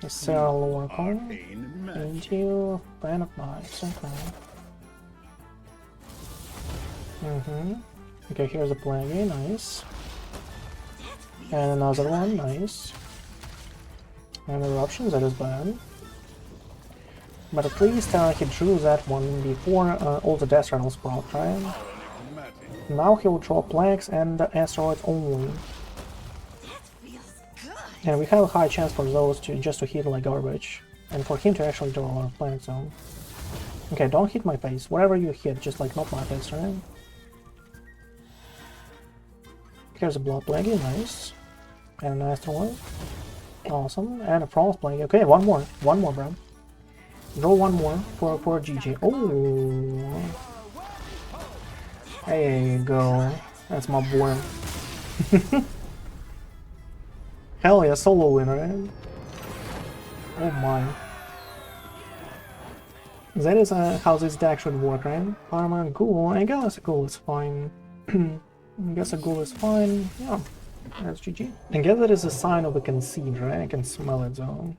Cell Oracle into Band of Knives. Okay. Okay, here's a Plague, nice. And another one, nice. And Eruptions, that is bad. But at least he drew that one before all the Death Rattles proc, right? Now he will draw Plagues and Asteroids only. And we have a high chance for those to just to hit like garbage. And for him to actually draw a lot of Plagues, so... Okay, don't hit my face. Whatever you hit, just like not my face, right? Here's a Blood Plague, nice. And an Asteroid. Awesome. And a Frost Plague. Okay, one more. One more, bro. Draw one more for GG. Oh! There you go. That's my boy. Helya, solo winner, right? Oh my. That is how this deck should work, right? Parma, Ghoul. I guess a Ghoul is fine. I guess a Ghoul is fine. Yeah, that's GG. I guess that is a sign of a concede, right? I can smell it though.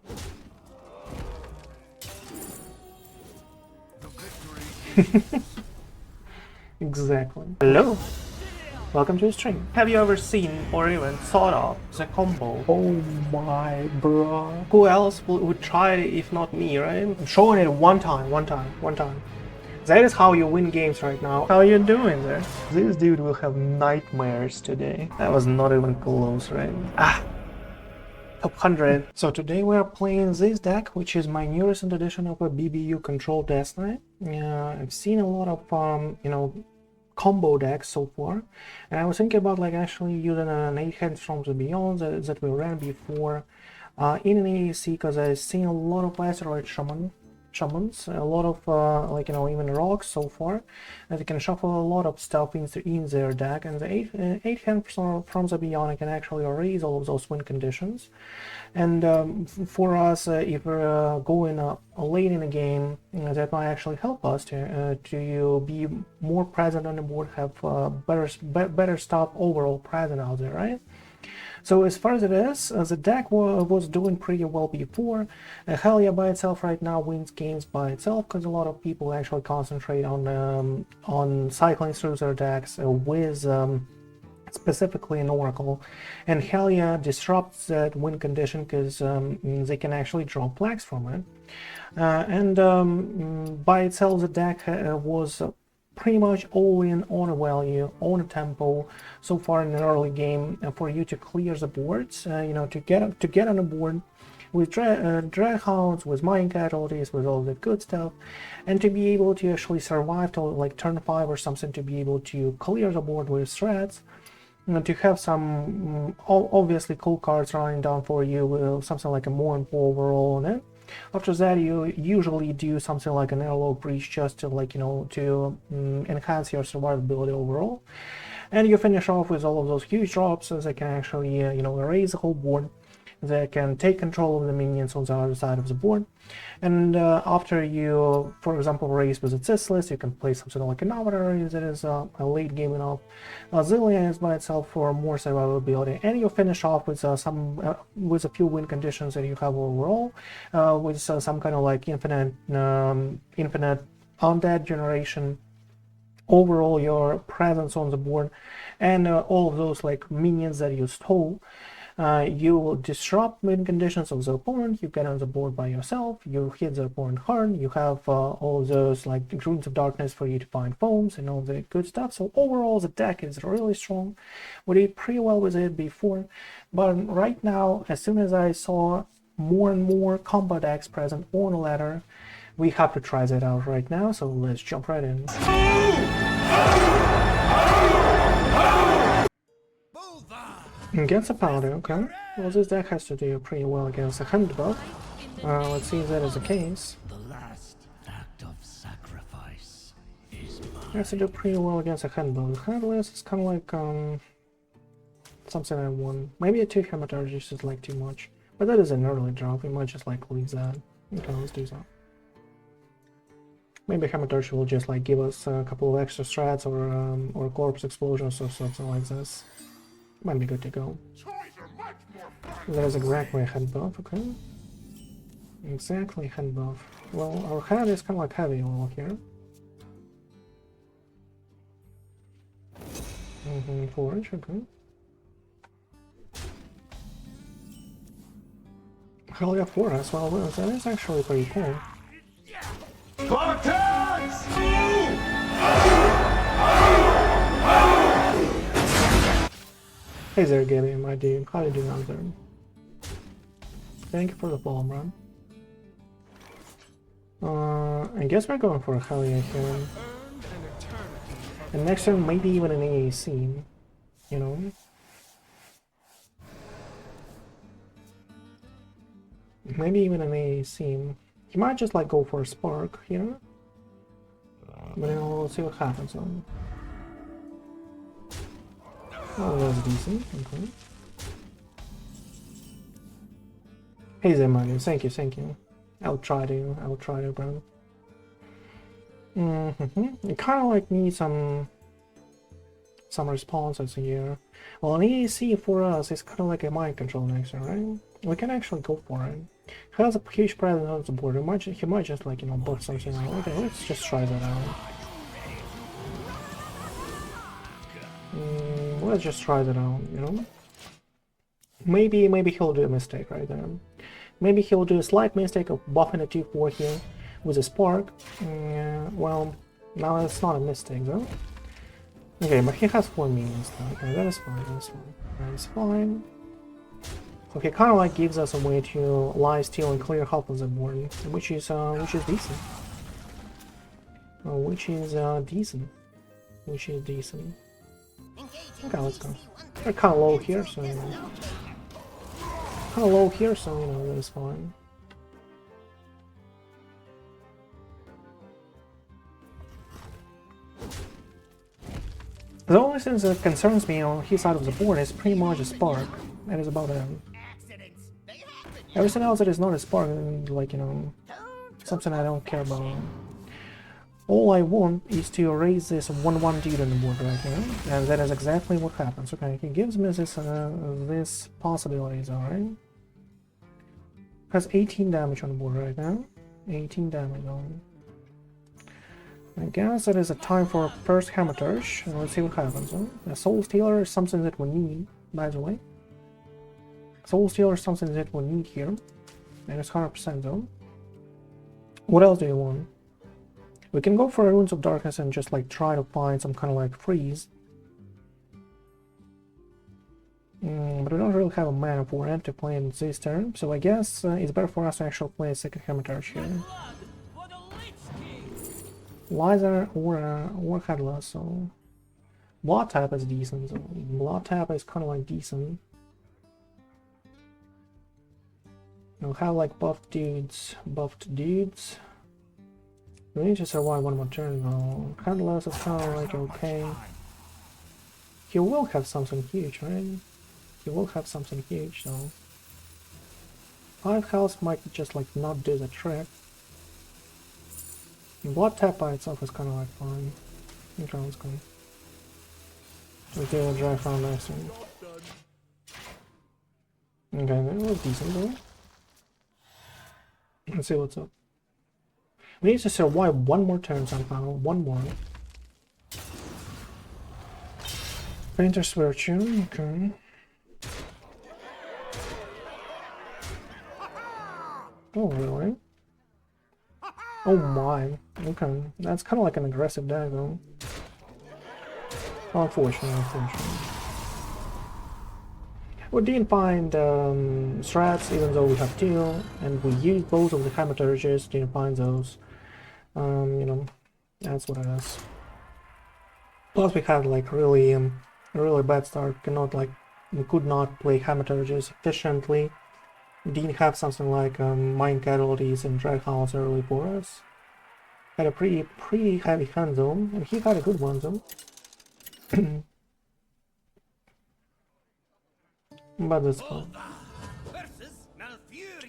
Exactly. Hello! Welcome to the stream. Have you ever seen or even thought of the combo? Oh my bro. Who else would try it if not me, right? I'm showing it one time. That is how you win games right now. How are you doing there? This dude will have nightmares today. That was not even close, right? Ah! Top 100. So today we are playing this deck, which is my new recent edition of a BBU control Death Knight. I've seen a lot of, you know, combo decks so far, and I was thinking about like actually using an 8 hands from the Beyond that we ran before in an E.T.C, because I've seen a lot of Asteroid Shamans, a lot of like, you know, even rocks so far, and they can shuffle a lot of stuff in their deck, and the 8 hands from the Beyond can actually erase all of those win conditions. And for us, if we're going late in the game, that might actually help us to be more present on the board, have better stuff overall present out there, right? So as far as it is, the deck was doing pretty well before. Helya by itself right now wins games by itself, because a lot of people actually concentrate on cycling through their decks with specifically an Oracle, and Helya disrupts that win condition because they can actually draw plaques from it. By itself, the deck was pretty much all in on a value, on a tempo so far in an early game for you to clear the boards, you know, to get on the board with Dreadhounds, with Mind Casualties, with all the good stuff, and to be able to actually survive till like turn 5 or something, to be able to clear the board with threats. And to have some obviously cool cards running down for you with something like a Maw and Paw overall on it. After that, you usually do something like an Airlock Breach just to, like, you know, to enhance your survivability overall. And you finish off with all of those huge drops that can actually, you know, erase the whole board. They can take control of the minions on the other side of the board. And after you, for example, race with a E.T.C list, you can play something like an Avatar that is a late game enough. Zillion is by itself for more survivability, and you finish off with with a few win conditions that you have overall, with some kind of like infinite undead generation. Overall, your presence on the board, and all of those like minions that you stole. You will disrupt win conditions of the opponent, you get on the board by yourself, you hit the opponent hard, you have all those like runes of darkness for you to find foams and all the good stuff. So overall the deck is really strong. We did pretty well with it before, but right now, as soon as I saw more and more combo decks present on the ladder, we have to try that out right now, so let's jump right in. Against a powder, okay. Well, this deck has to do pretty well against a hand buff. Let's see if that is the case. The last act of sacrifice is mine. Has to do pretty well against a hand buff. Handless is kind of like something I want. Maybe a 2 Hematurge is just like too much, but that is an early drop. We might just like leave that. Okay, let's do that. Maybe Hematurge will just like give us a couple of extra strats or corpse explosions or something like this. Might be good to go. That is exactly a head buff, okay. Exactly, hand buff. Well, our hand is kind of like heavy level here. Forge, okay. Helya 4 as well, that is actually pretty cool. Hey there, Gabby, my dude. How you doing out there? Thank you for the follow, man. I guess we're going for a Helya here. And next turn, maybe even an AAC, you know? Maybe even an AAC. He might just like go for a Spark here. But then we'll see what happens on. Oh, that's decent, okay. Hey there, man, thank you. I'll try to, bro. You kinda like need some responses here. Well, an EAC for us is kinda like a mind control next turn, right? We can actually go for it. He has a huge presence on the board. He might just like, you know, buff something out. Okay, let's just try that out. Let's just try that out, you know? Maybe he'll do a mistake right there. Maybe he'll do a slight mistake of buffing a 2-4 here with a Spark. Well, now it's not a mistake though. Okay, but he has 4 minions though. Okay, that is fine. So he kind of like gives us a way to lie, steal, and clear half of the board, which is decent. Which is decent. Okay, let's go. We're kind of low here, so you know, that is fine. The only thing that concerns me on his side of the board is pretty much a Spark. That is about it. Everything else that is not a Spark, like, you know, something I don't care about. All I want is to erase this 1-1 dude on the board right here, and that is exactly what happens. Okay, he gives me this possibilities, alright? Has 18 damage on the board right now. 18 damage on. I guess that is a time for first Hematurge, and let's see what happens. Huh? A Soul Stealer is something that we need, by the way. Soul Stealer is something that we need here, and it's 100% though. What else do you want? We can go for Runes of Darkness and just like try to find some kind of like freeze. But we don't really have a mana for it to play in this turn, so I guess it's better for us to actually play a second Hematurge here. Liza or Helya, so Blood Tap is decent. So Blood Tap is kind of like decent. We'll have like buffed dudes. We need to survive one more turn though. Helya is kind of like okay. He will have something huge, right? He will have something huge though. 5 health might just like not do the trick. Blood Tap by itself is kind of like fine. Okay, let's go. Let's do a Dreadhound next turn. Okay, that was decent though. Let's see what's up. We need to survive one more turn somehow. One more. Painter's Virtue, okay. Oh, really? Oh my. Okay. That's kind of like an aggressive deck though. Unfortunately. We didn't find strats, even though we have 2, and we used both of the Hematurges, didn't find those. You know, that's what it is. Plus we had like really bad start, we could not play Hematurges efficiently. We didn't have something like Mind Casualties and Dreadhounds early for us. Had a pretty heavy hand though, and he had a good one though. But that's fine.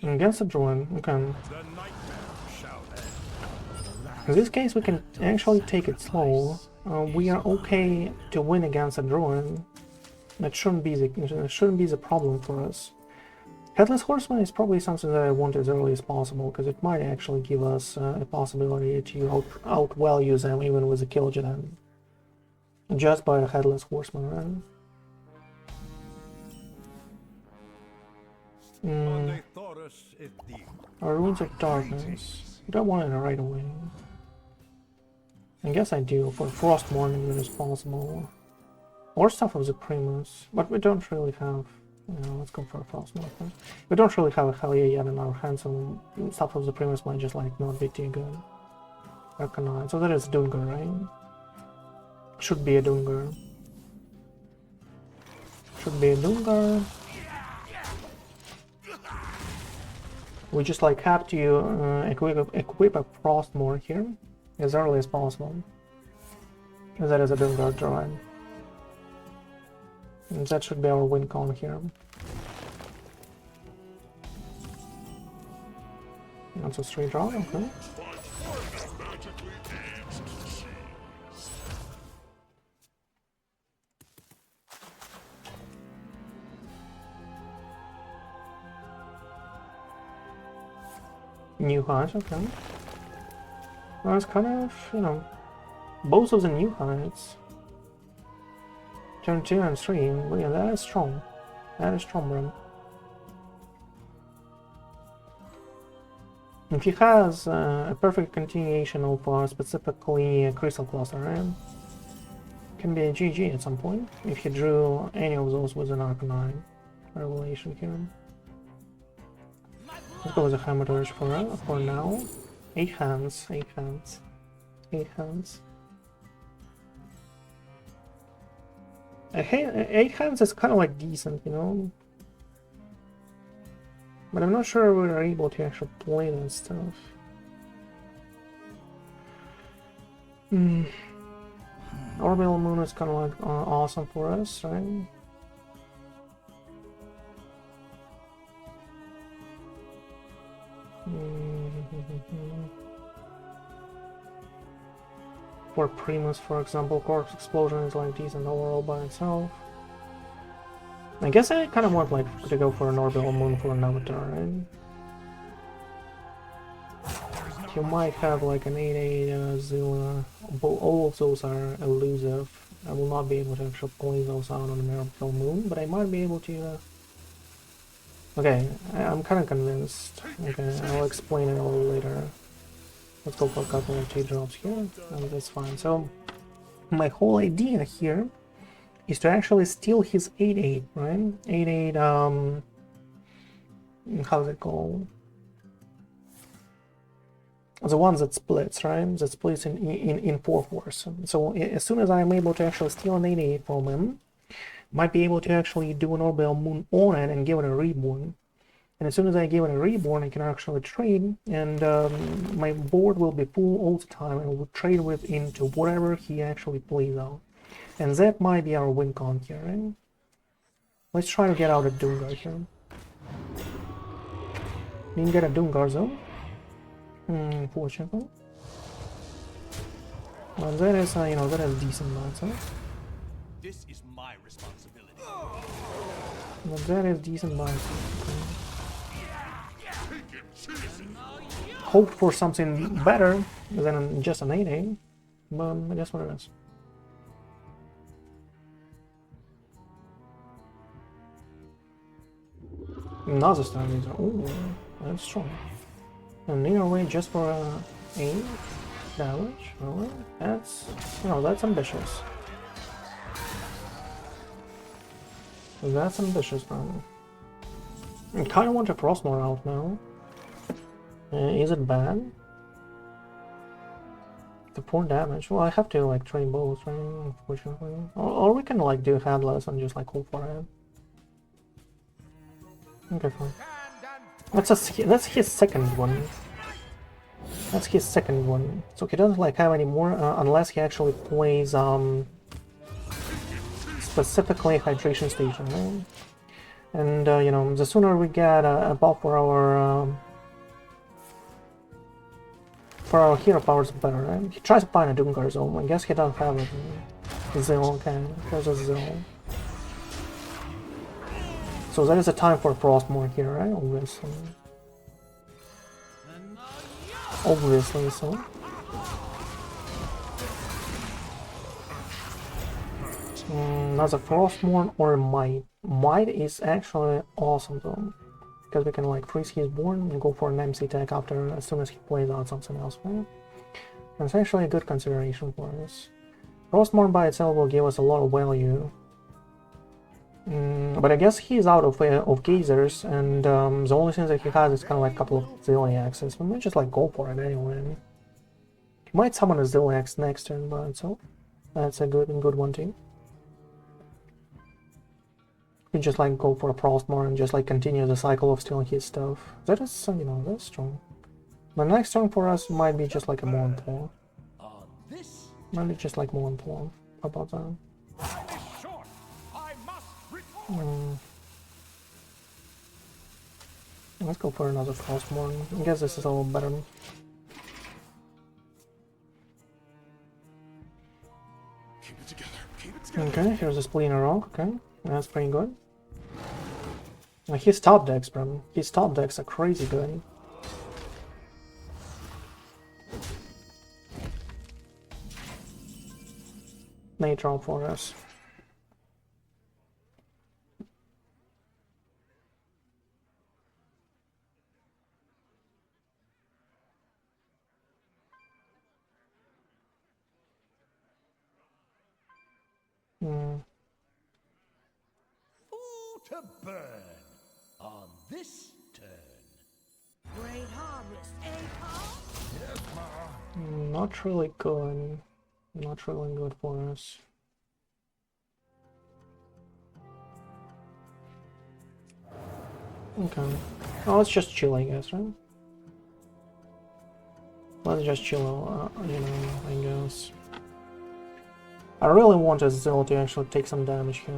Against the drone, okay. In this case we can actually take it slow. We are okay to win against a drone. That shouldn't be the problem for us. Headless Horseman is probably something that I want as early as possible, because it might actually give us a possibility to outvalue them even with a Kil'jaeden. Just by a Headless Horseman, right? Our Runes of Darkness. I don't want it right away. I guess I do, for Frostmourne even as possible. Or Stuff of the Primus, but we don't really have... let's go for a Frostmourne first. We don't really have a Helya yet in our hands, so Stuff of the Primus might just like not be too good. Arcanine. So that is Dungar, right? Should be a Dungar. Should be a Dungar. We just like have to equip a Frostmourne here as early as possible. Because that is a Dungar drawing. And that should be our win con here. That's a straight draw, okay. New heights, okay. Well, it's kind of, both of the new heights. Turn 2 and 3, well, yeah, that is strong. That is strong, bro. If he has a perfect continuation of specifically a Crystal Cluster, right? Can be a GG at some point, if he drew any of those with an Arcanine Revelation here. Let's go with a Hematurge for now. 8 hands, 8 hands, 8 hands. 8 hands is kind of like decent, but I'm not sure we're able to actually play that stuff. Orbital Moon is kind of like awesome for us, right? For Primus, for example, Corpse Explosion is like decent overall by itself. I guess I kind of want like to go for an Orbital Moon for an Avatar, right? You might have like an 8-8 Zilla, but all of those are elusive. I will not be able to actually play those out on an Orbital Moon, but I might be able to... Okay, I'm kind of convinced. Okay, I'll explain it a little later. Let's go for a couple of T-drops here, and that's fine. So, my whole idea here is to actually steal his 8-8, right? 8-8, how's it called? The one that splits, right? That splits in 4/4. So, as soon as I'm able to actually steal an 8-8 from him, might be able to actually do an Orbital Moon on it and give it a Reborn. And as soon as I give it a Reborn, I can actually trade, and my board will be full all the time, and will trade with into whatever he actually plays out. And that might be our win con here, right? Let's try to get out a Dungar here. Didn't get a Dungar though. Unfortunately. Well, that is, that is decent nonsense. This is my responsibility. But that is decent nonsense. Hope for something better than just an 8-8, but I guess what it is. Another star laser. Ooh, that's strong. And in a way, just for 8 damage. Alright, that's that's ambitious. That's ambitious, man. I kind of want a Frostmourne out now. Is it bad? The 4 damage. Well, I have to like train both, right? Unfortunately, or we can like do Headless and just like hope for it. Okay, fine. That's his second one. That's his second one. So he doesn't like have any more unless he actually plays specifically Hydration Station, right? And the sooner we get a buff for our hero powers, the better, right? He tries to find a Dungar Zone. I guess he doesn't have it. Zill, okay. There's a Zill. So there is a time for Frostmourne here, right? Obviously. Obviously so. Another Frostmourne or Might. Might is actually awesome though. Because we can like freeze his board and go for an MC attack after as soon as he plays out something else, right? And it's actually a good consideration for us. Frostmourne by itself will give us a lot of value. But I guess he's out of gazers, and the only thing that he has is kind of like a couple of Zilliaxes. We might just like go for it anyway. He might summon a Zilliax next turn, but so that's a good one too. You just like go for a Frostmourne and just like continue the cycle of stealing his stuff. That is, you know, that's strong. The next turn for us might be just like a Maw and Paw. Might be just like Maw and Paw. How about that? Let's go for another Frostmourne. I guess this is a little better. Keep it together. Keep it together. Okay, here's a Splinter Rock. Okay, that's pretty good. His top decks, bro. His top decks are crazy good. Nature for us. To burn on this turn. Great harvest, eh, Paw? Yes, Ma. Not really good. Not really good for us. Okay. Oh, let's just chill, I guess, right? Let's just chill, you know, I guess. I really want Azil to actually take some damage here.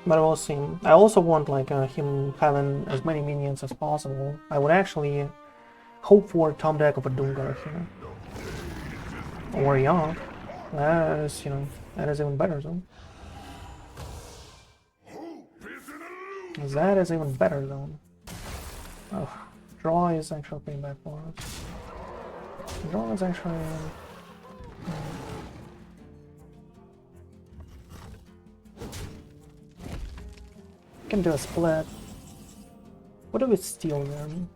But we'll see. I also want like him having as many minions as possible. I would actually hope for top deck of a Doomguard here. Or Yogg. That is, you know, that is even better though. That is even better though. Oh, draw is actually pretty bad for us. Draw is actually... Can do a split. What do we steal then?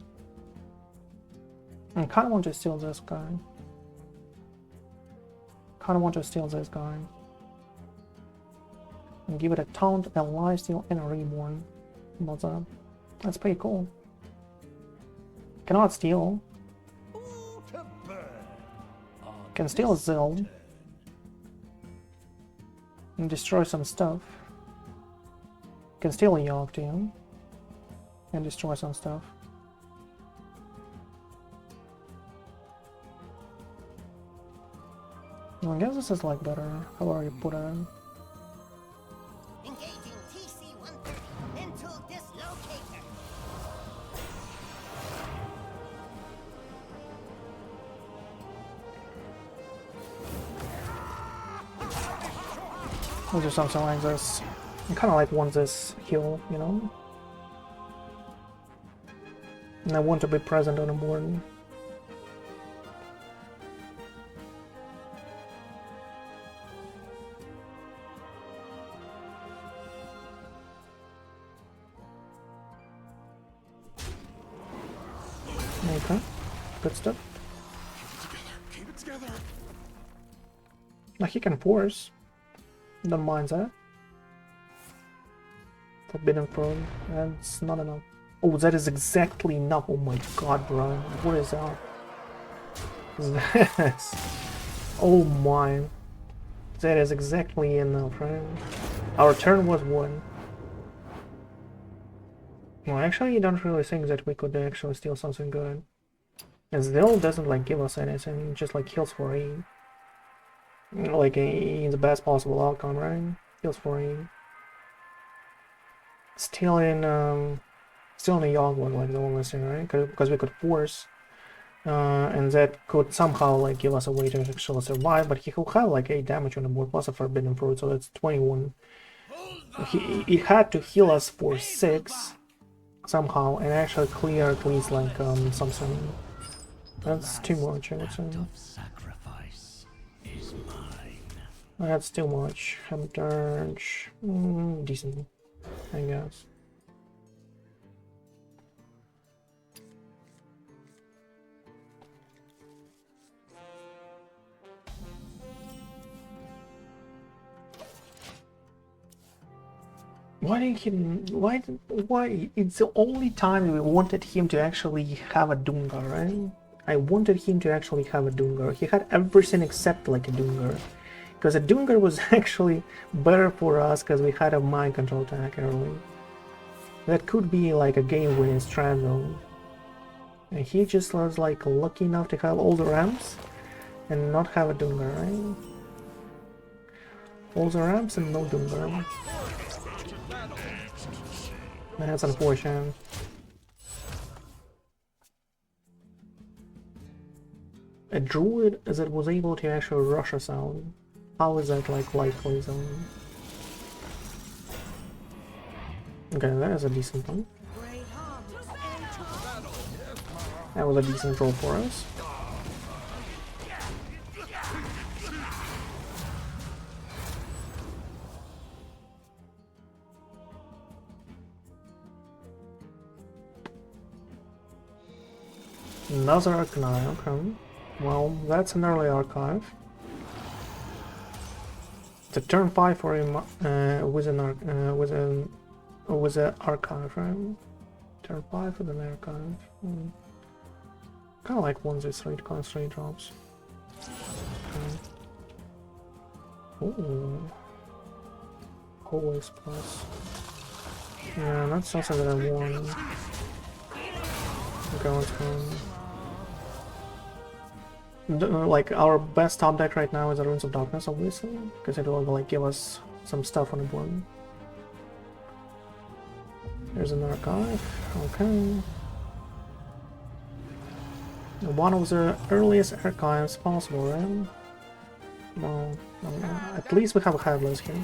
I kinda want to steal this guy. Kinda want to steal this guy. And give it a taunt, a lifesteal, and a reborn. What's up? That's pretty cool. Cannot steal. Can steal Zil. And destroy some stuff. Can steal a Yogg too. And destroy some stuff. Well, I guess this is like better. However you put it in. Engaging TC-130 into dislocator. We'll do something like this. I kind of like want this heal, you know? And I want to be present on the board. Okay, good stuff. Keep it together. Now he can force. Don't mind that. Forbidden Throne. That's not enough. Oh, that is exactly enough. Oh my god, bro. What is that? That's... Oh my. That is exactly enough, right? Our turn was 1. Well, actually, I don't really think that we could actually steal something good. And Zil doesn't like give us anything, just like heals for 8. Like in the best possible outcome, right? Heals for 8. Stealing a Yogg was like the only thing, right? Because we could force, and that could somehow like give us a way to actually survive. But he will have like 8 damage on the board plus a Forbidden Fruit, so that's 21. He had to heal us for 6 somehow and actually clear at least like something. That's too much, I would say. Sacrifice is mine. That's too much. Hematurge, decent, I guess. Why didn't he? Why? It's the only time we wanted him to actually have a Dungar, right? I wanted him to actually have a Dungar. He had everything except like a Dungar. Because a Dungar was actually better for us because we had a mind control attack early. That could be like a game-winning strat though. And he just was like lucky enough to have all the ramps and not have a Dungar, right? All the ramps and no Dungar. That's unfortunate. A druid that was able to actually rush us out. How is that like likely zone? Okay, that is a decent one. That was a decent roll for us. Another archive, okay. Well, that's an early archive. It's a turn 5 for him with an archive, right? Turn 5 with an archive. Kind of like one these 3 drops. Okay. Ooh. Always plus. Yeah, that's something that I want. Okay, let's go. Like our best top deck right now is the Runes of Darkness, obviously, because it will like give us some stuff on the board. There's an archive. Okay. One of the earliest archives possible, right? Well, at least we have a headless here.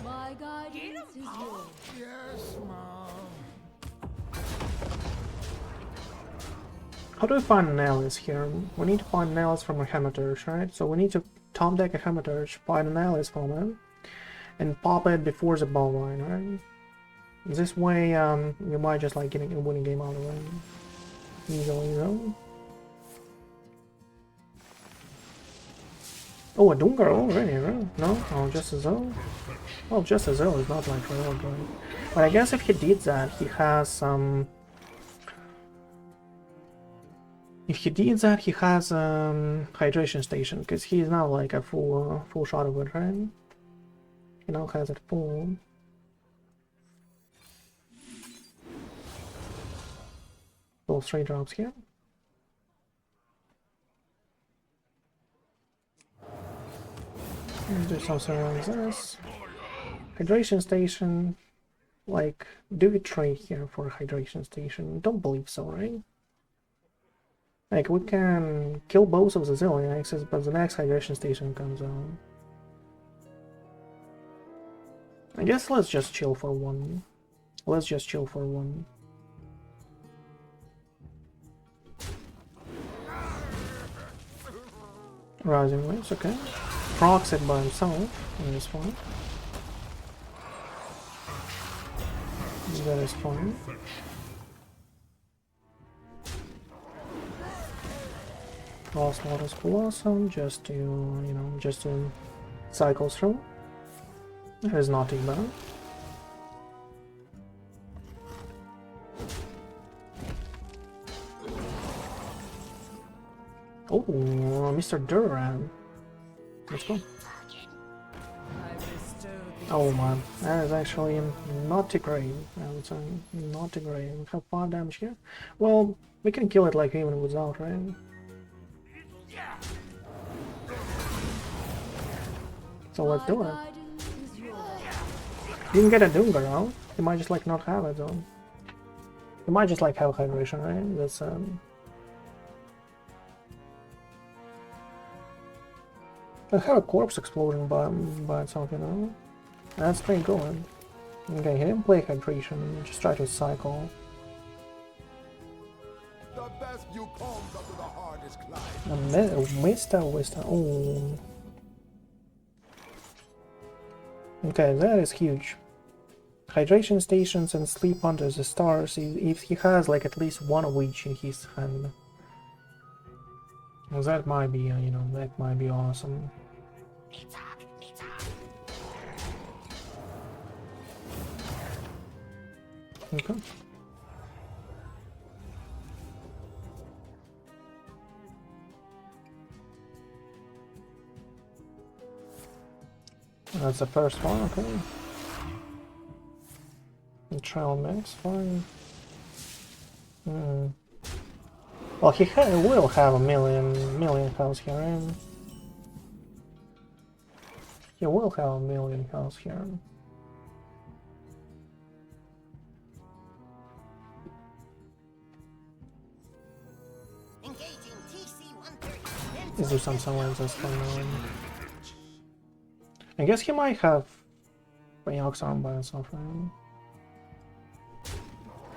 My guidance is yours. Yes, Mom. How do we find an alias here? We need to find an alias from a Hematurge, right? So we need to top deck a Hematurge, find an alias from it, and pop it before the ball line, right? This way, you might just like getting a winning game out of the way. Easily, though. Oh, a Dungar already, right? No? Oh, just a Zo? Well, just a Zo is not like real good. But I guess if he did that, he has some... If he did that, he has hydration station, because he is now like a full shot of it, right? He now has it full. Those 3 drops here. And do something around this. Hydration station. Like, do we trade here for a hydration station? Don't believe so, right? Like, we can kill both of the Zillion axes, but the next hydration station comes on. I guess let's just chill for one. Let's just chill for one. Rising Waves, okay. Procs it by himself in this one. That is fine. Lost Lotus Blossom just to, you know, just to cycle through. That is not too bad. Oh, Mr. Duran. Let's go. Oh man, that is actually not too great, I would say. Not too great. We have 5 damage here. Well, we can kill it like even without, right? So let's do it. You can get a Dungar out. You might just like not have it though. You might just like have hydration, right? That's I have a corpse explosion by itself, you know? That's pretty good. Okay, he didn't play hydration, just try to cycle. The best you comes up to the hardest climb. Mista. Oh. Okay, that is huge. Hydration stations and sleep under the stars if he has like at least one of each in his hand. Well, that might be, you know, that might be awesome. Okay. That's the first one, okay. And trial max, fine. Well, he will have a million health here, right? He will have a million health here. Engaging TC-130. Is there something like this going on? I guess he might have Bayok's arm by himself, right?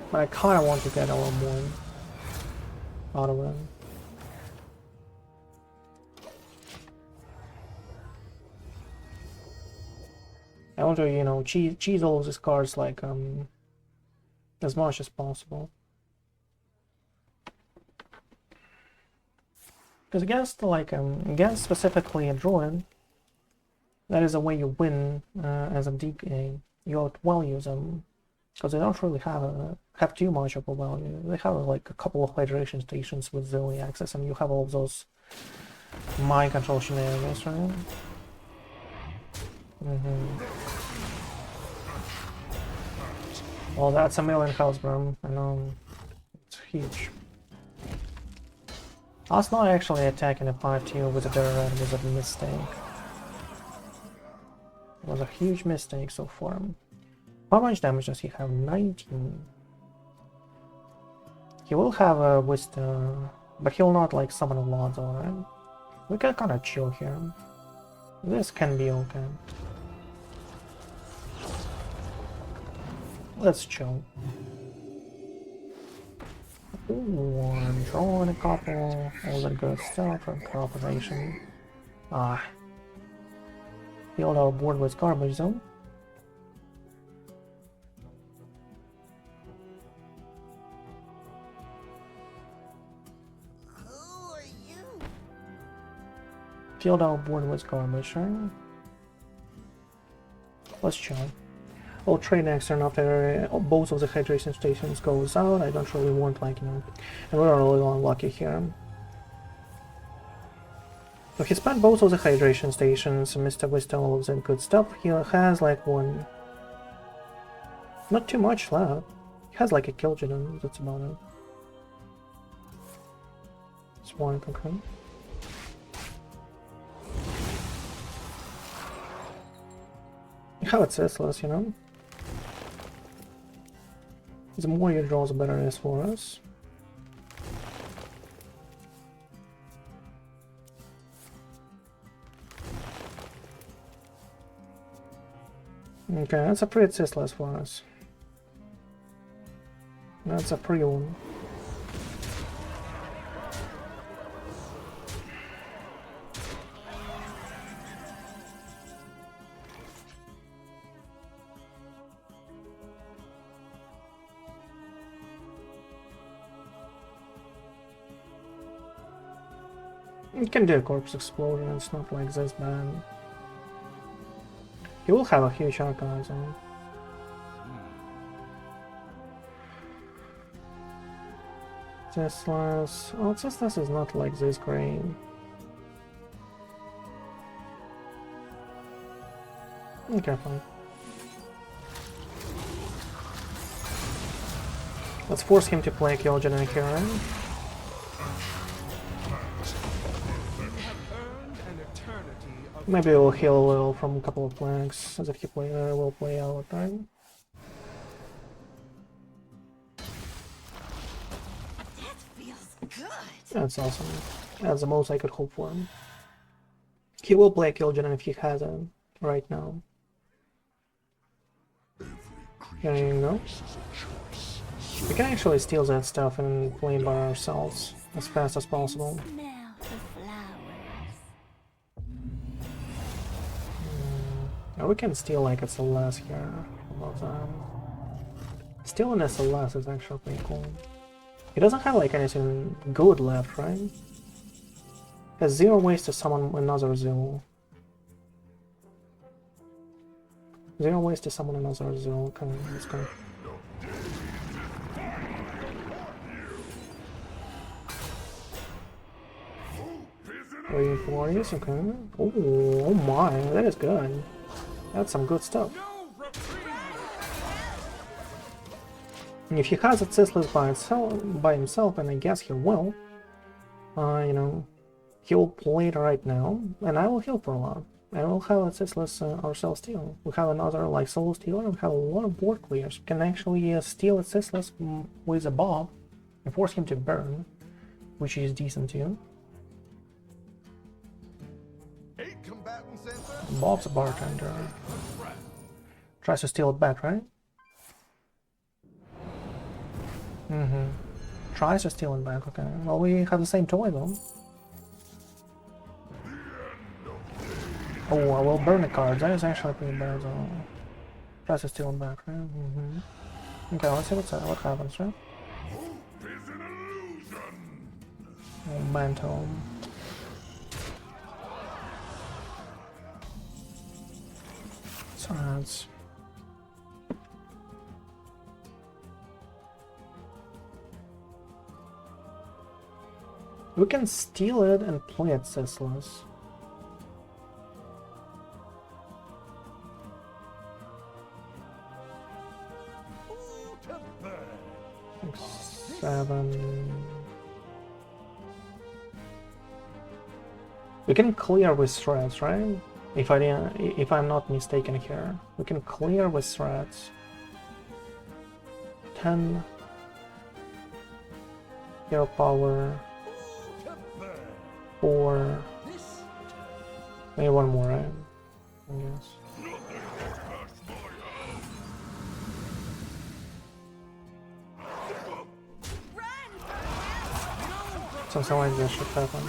But I kinda want to get a little more out of it. I want to, you know, cheese all of these cards like as much as possible. Because against specifically a druid, that is a way you win as a DK. You outvalue them because they don't really have too much of a value. They have like a couple of hydration stations with Zoe access, and you have all of those mind control shenanigans, right? Well, that's a million health, bro. I know it's huge. I was not actually attacking a 5-2 with a Dreadhound was a mistake. It was a huge mistake so far. How much damage does he have? 19. He will have a wisdom, but he'll not like summon a lot, alright? We can kind of chill here. This can be okay. Let's chill. Ooh, I'm drawing a couple, all the good stuff from cooperation. Filled our board with garbage zone. Who are you? Filled our board with garbage, right? Let's chill. I'll trade next turn after both of the hydration stations goes out. I don't really want, like, you know, and we're really unlucky here. So he spent both of the hydration stations, Mr. Wisdom, all of that good stuff. He has like one, not too much left. He has like a Kil'jaeden, that's about it. It's one, okay. You have it ceaseless, you know? The more you draw, the better it is for us. Okay, that's a pretty ceaseless for us. That's a pre-one. You can do a corpse explosion, it's not like this bad. He will have a huge archive on. Teslas. Oh, Teslas is not like this great. Okay, fine. Let's force him to play Kil'jaeden here, right? Maybe we'll heal a little from a couple of flanks as if he will play out, right? That feels good. That's awesome. That's the most I could hope for him. He will play Kil'jaeden if he has it right now. There you go. We can actually steal that stuff and play by ourselves as fast as possible. Smell the flowers. Or we can steal like a SLS here. How about that? Stealing a SLS is actually pretty cool. He doesn't have like anything good left, right? Has 0 ways to summon another 0. 0 ways to summon another 0. Okay, let's go. Three, 4 years, okay. Oh my, that is good. That's some good stuff. And if he has a Cislis by himself, and I guess he will, you know, he will play it right now, and I will heal for a lot. I will have a Cislis ourselves too. We have another like solo stealer, and we have a lot of board clears. We can actually steal a Cislis with a Bob and force him to burn, which is decent too. Bob's a bartender. Tries to steal it back, right? Tries to steal it back, okay. Well, we have the same toy though. Oh, I will burn the cards. That is actually pretty bad though. Tries to steal it back, right? Okay, let's see what happens, right? Oh, Mantle. Science. We can steal it and play it Cislis. Six, 7. We can clear with threads, right? If I'm not mistaken here, we can clear with threads. 10 hero power. 4. Maybe one more, right? Yes. Something like this should happen.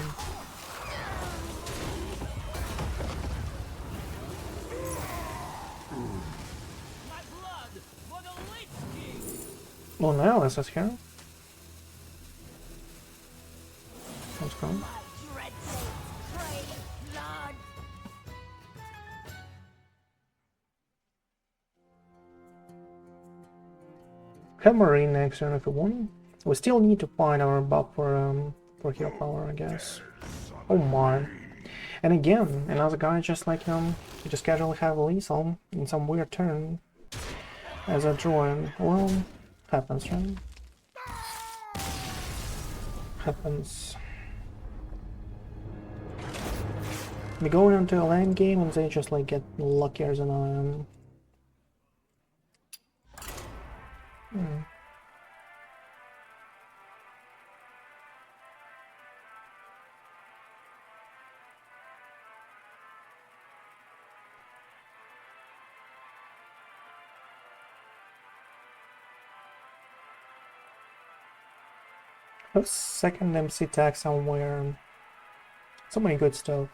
Oh, now this is here. Let's go. Have Marine next turn if we want. We still need to find our buff for hero power, I guess. Oh my. And again, another guy just like just casually have lethal in some weird turn as a druid. Well, happens, right? Happens. We go into a land game and they just like get luckier than I am. A second MC tag somewhere. So many good stuff.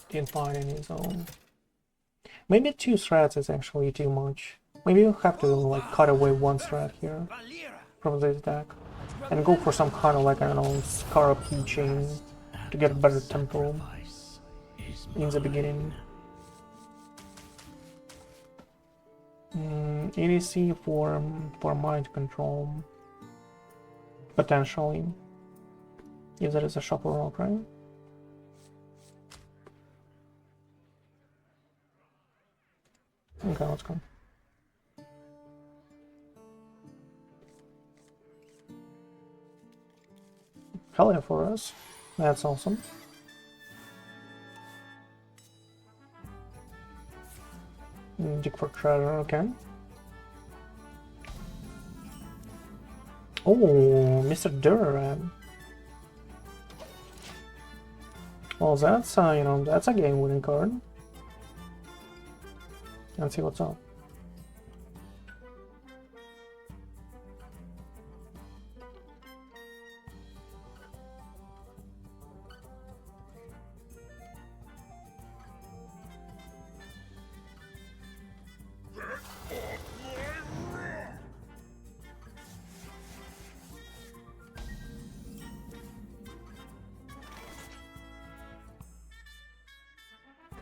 Didn't find any zone. Maybe 2 threads is actually too much. Maybe you have to like cut away 1 thread here from this deck and go for some kind of like, I don't know, Scar chain to get better tempo in the beginning. E.T.C for mind control. Potentially. If there is a shuffle rock, right? Okay, let's go. Helya for us. That's awesome. Dig for treasure, okay. Oh, Mr. Durran. Well, that's you know, that's a game-winning card. Let's see what's up.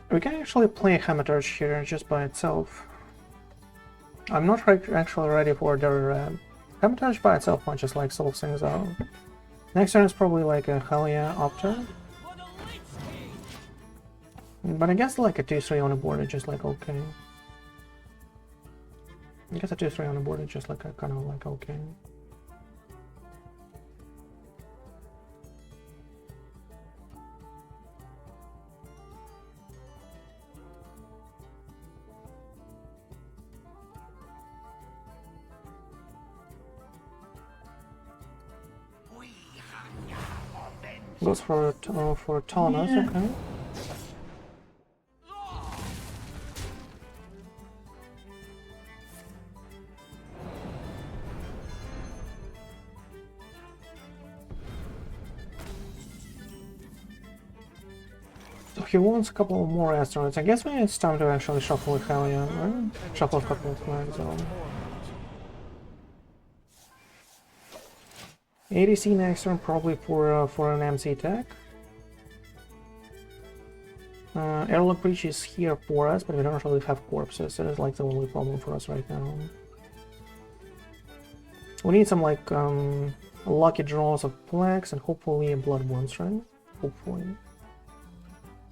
We can actually play Hematurge here just by itself. I'm not actually ready for their Hematurge by itself might just like solve things out. Next turn is probably like a Helya Opter. But I guess like a 2-3 on the board is just like okay. I guess a 2-3 on the board is just like a kind of like okay. Goes for Taunas, okay. So he wants a couple more asteroids. I guess it's time to actually shuffle with Helya, right? Shuffle a couple of flags on. E.T.C next turn, probably for an MC tech. Airlock Breach is here for us, but we don't really have corpses. That is like the only problem for us right now. We need some like lucky draws of plagues and hopefully blood ones, right? Hopefully.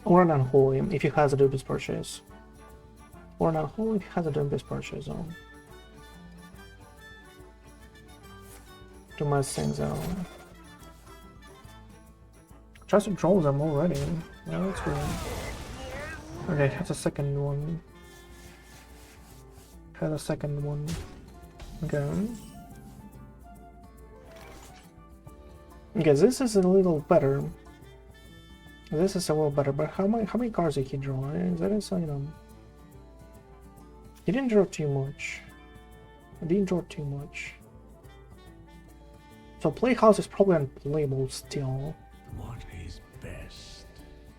Or an unholy if he has a Dubious Purchase. Or an unholy if he has a Dubious Purchase on. To mess things out. Tries to draw them already. Yeah, that's good. Okay, has a second one. Has a second one. Okay. Okay, this is a little better. This is a little better, but how many cards did he draw? That is, you know. He didn't draw too much. He didn't draw too much. So Playhouse is probably unplayable still. What is best?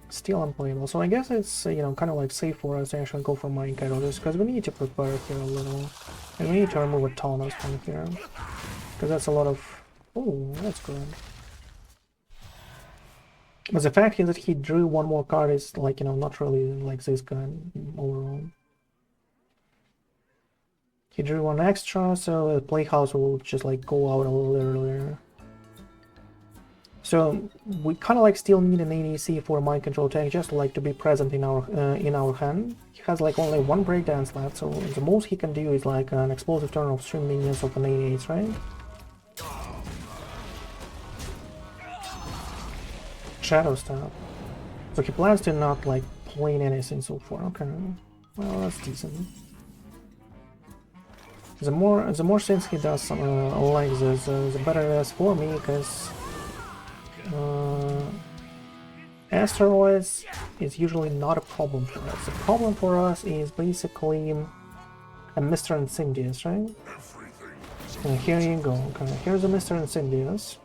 Still unplayable. So I guess it's you know kind of like safe for us to actually go for Mind Casualties because we need to prepare here a little, and we need to remove a Taunas from here because that's a lot of. Oh, that's good. But the fact is that he drew one more card is like you know not really like this good overall. He drew one extra, so the Playhouse will just like go out a little earlier. So we kind of like still need an E.T.C for mind control tech, just like to be present in our hand. He has like only one breakdance left, so the most he can do is like an explosive turn of stream minions of an 88, right? Shadow Staff. So he plans to not like play anything so far. Okay, well that's decent. The more things he does like this, the better it is for me, because asteroids is usually not a problem for us. The problem for us is basically a Mr. Incendious, right? And here you go. Okay, here's a Mr. Incendious.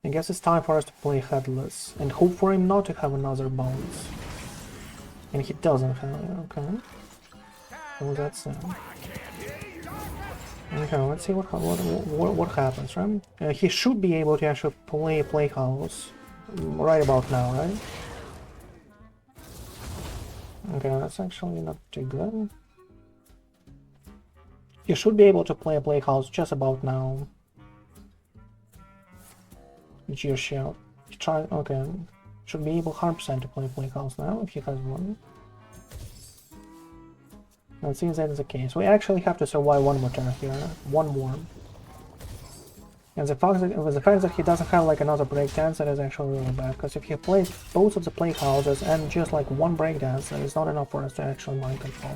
I guess it's time for us to play Headless and hope for him not to have another bounce. And he doesn't have it. Okay. So that's okay, let's see what happens, right? He should be able to actually play Playhouse right about now, right? Okay, that's actually not too good. He should be able to play a Playhouse just about now. Geoshout. Try. Okay, should be able 100% to play Playhouse now if he has one. It seems that is the case. We actually have to survive one more turn here. One more. And the fact that he doesn't have like another breakdance, that is actually really bad. Because if he plays both of the Playhouses and just like one breakdance, that is not enough for us to actually mind control.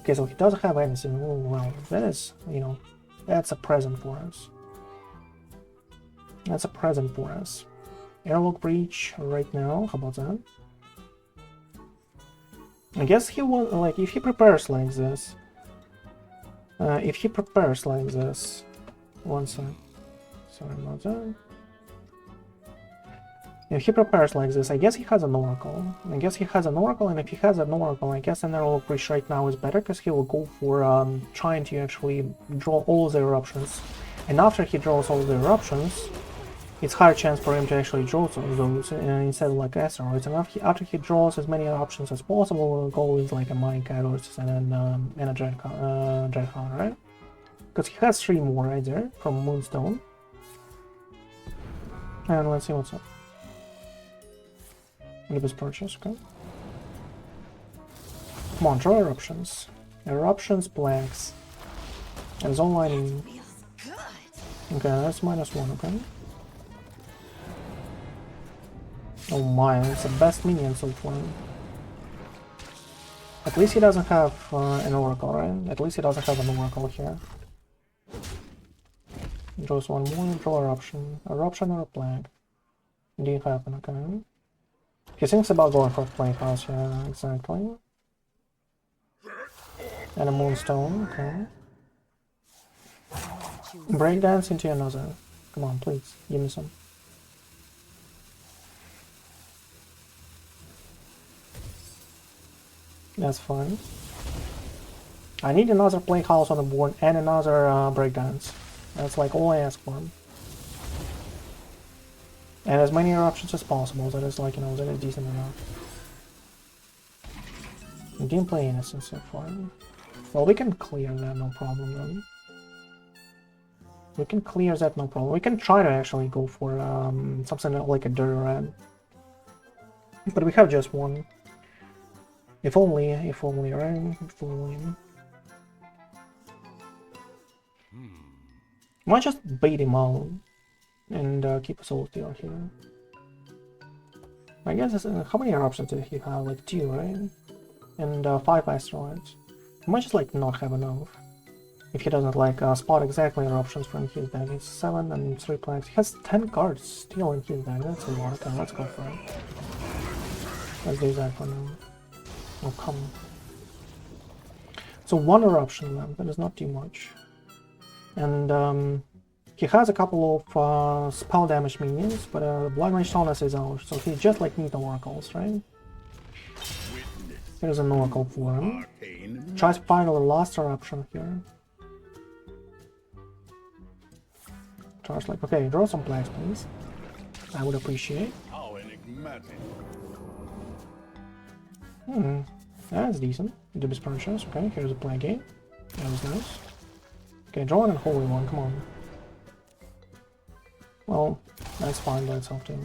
Okay, so he doesn't have anything. Oh, well, that is, you know, that's a present for us. That's a present for us. Airlock Breach right now. How about that? I guess he will, like, if he prepares like this. One sec. Sorry about that. If he prepares like this, I guess he has an Oracle. And if he has an Oracle, I guess an Airlock Breach right now is better, because he will go for trying to actually draw all the eruptions. And after he draws all the eruptions, it's higher chance for him to actually draw those instead of like asteroids. And after he draws as many options as possible, the goal is like a Mind Catalyst and then a Dreadhound, right? Because he has 3 more right there from Moonstone. And let's see what's up. Give us purchase, okay. Come on, draw eruptions. Eruptions, plagues. That's all I need. Okay, that's -1, okay. Oh my, that's the best minion so far. At least he doesn't have an Oracle, right? At least he doesn't have an Oracle here. Draws 1 more, draw eruption. Eruption or a plague. Didn't happen, okay. He thinks about going for Playhouse, yeah, exactly. And a Moonstone, okay. Breakdance into another. Come on, please, give me some. That's fine. I need another Playhouse on the board and another Breakdance. That's like all I ask for. And as many eruptions as possible, that is like, you know, that is decent enough. Didn't play Innocent so far. Well, we can clear that, no problem then. We can clear that, no problem. We can try to actually go for something like a Dirty Red. But we have just one. If only, right? If only. Might just bait him out and keep us all still here. I guess how many eruptions did he have? Like 2, right? And 5 asteroids. He might just like not have enough. If he doesn't like spot exactly eruptions from his deck. It's 7 and 3 plagues. He has 10 cards still in his deck. That's a lot. Okay, let's go for it. Let's do that for now. Oh, come on. So 1 eruption left. That is not too much. And he has a couple of spell damage minions, but Blood Mage Sonus is out, so he just like needs oracles, right? Here's an oracle for him. Tries to find the last eruption here. Tries like, okay, draw some plagues, please. I would appreciate. That's decent. Dibs purchase. Okay, here's a plague game. That was nice. Okay, draw an Holy One, come on. Well, that's fine by itself too.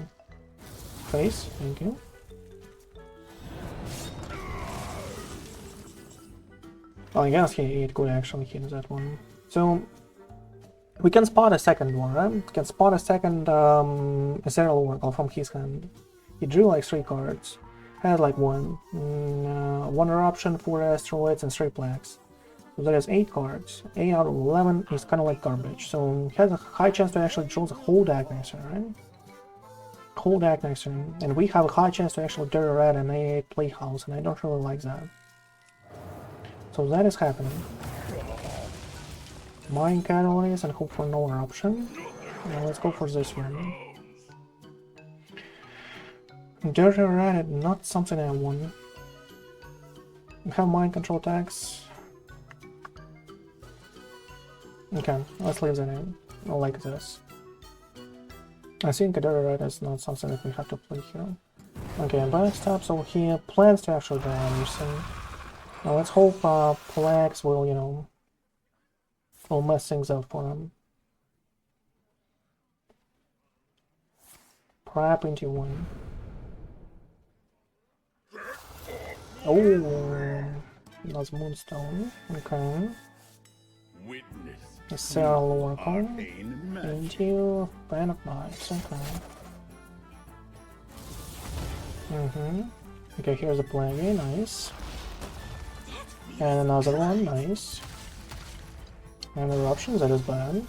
Face, thank you. Well, I guess it could actually hit that one. So, we can spot a second one, right? We can spot a second Ethereal Oracle from his hand. He drew like 3 cards. Had like 1 eruption, 4 asteroids, and 3 plagues. So that is 8 cards. 8 out of 11 is kind of like garbage. So he has a high chance to actually draw the whole deck next turn, right? Whole deck next turn. And we have a high chance to actually Dirty Red and A8 Playhouse, and I don't really like that. So that is happening. Mind Catalyst and hope for no eruption. Now let's go for this one. Dirty Red, not something I want. We have mind control attacks. Okay, let's leave that in. I like this. I think Dirty Red is not something that we have to play here. Okay, backstab, so he plans to actually draw everything. Now let's hope Plagues will, you know, will mess things up for him. Prep into 1. Oh, that's Moonstone. Okay. Sarah Oracle. Into Band of Knights. Okay. Okay, here's a Plague. Nice. And another one. Nice. And eruptions, that is bad.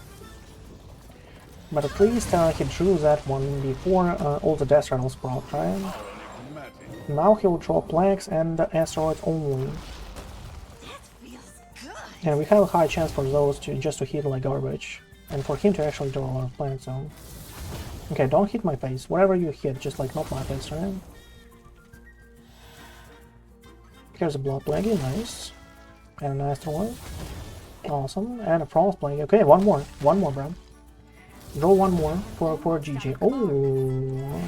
But at least he drew that one before all the death rattles proc, right? Now he'll draw plagues and asteroids only. And we have a high chance for those to just to hit like garbage. And for him to actually draw a lot of plagues, so... Okay, don't hit my face. Whatever you hit, just like not my face, right? Here's a blood plague, nice. And an asteroid. Awesome. And a frost plague. Okay, one more. One more, bro. Draw one more for GG. Oh,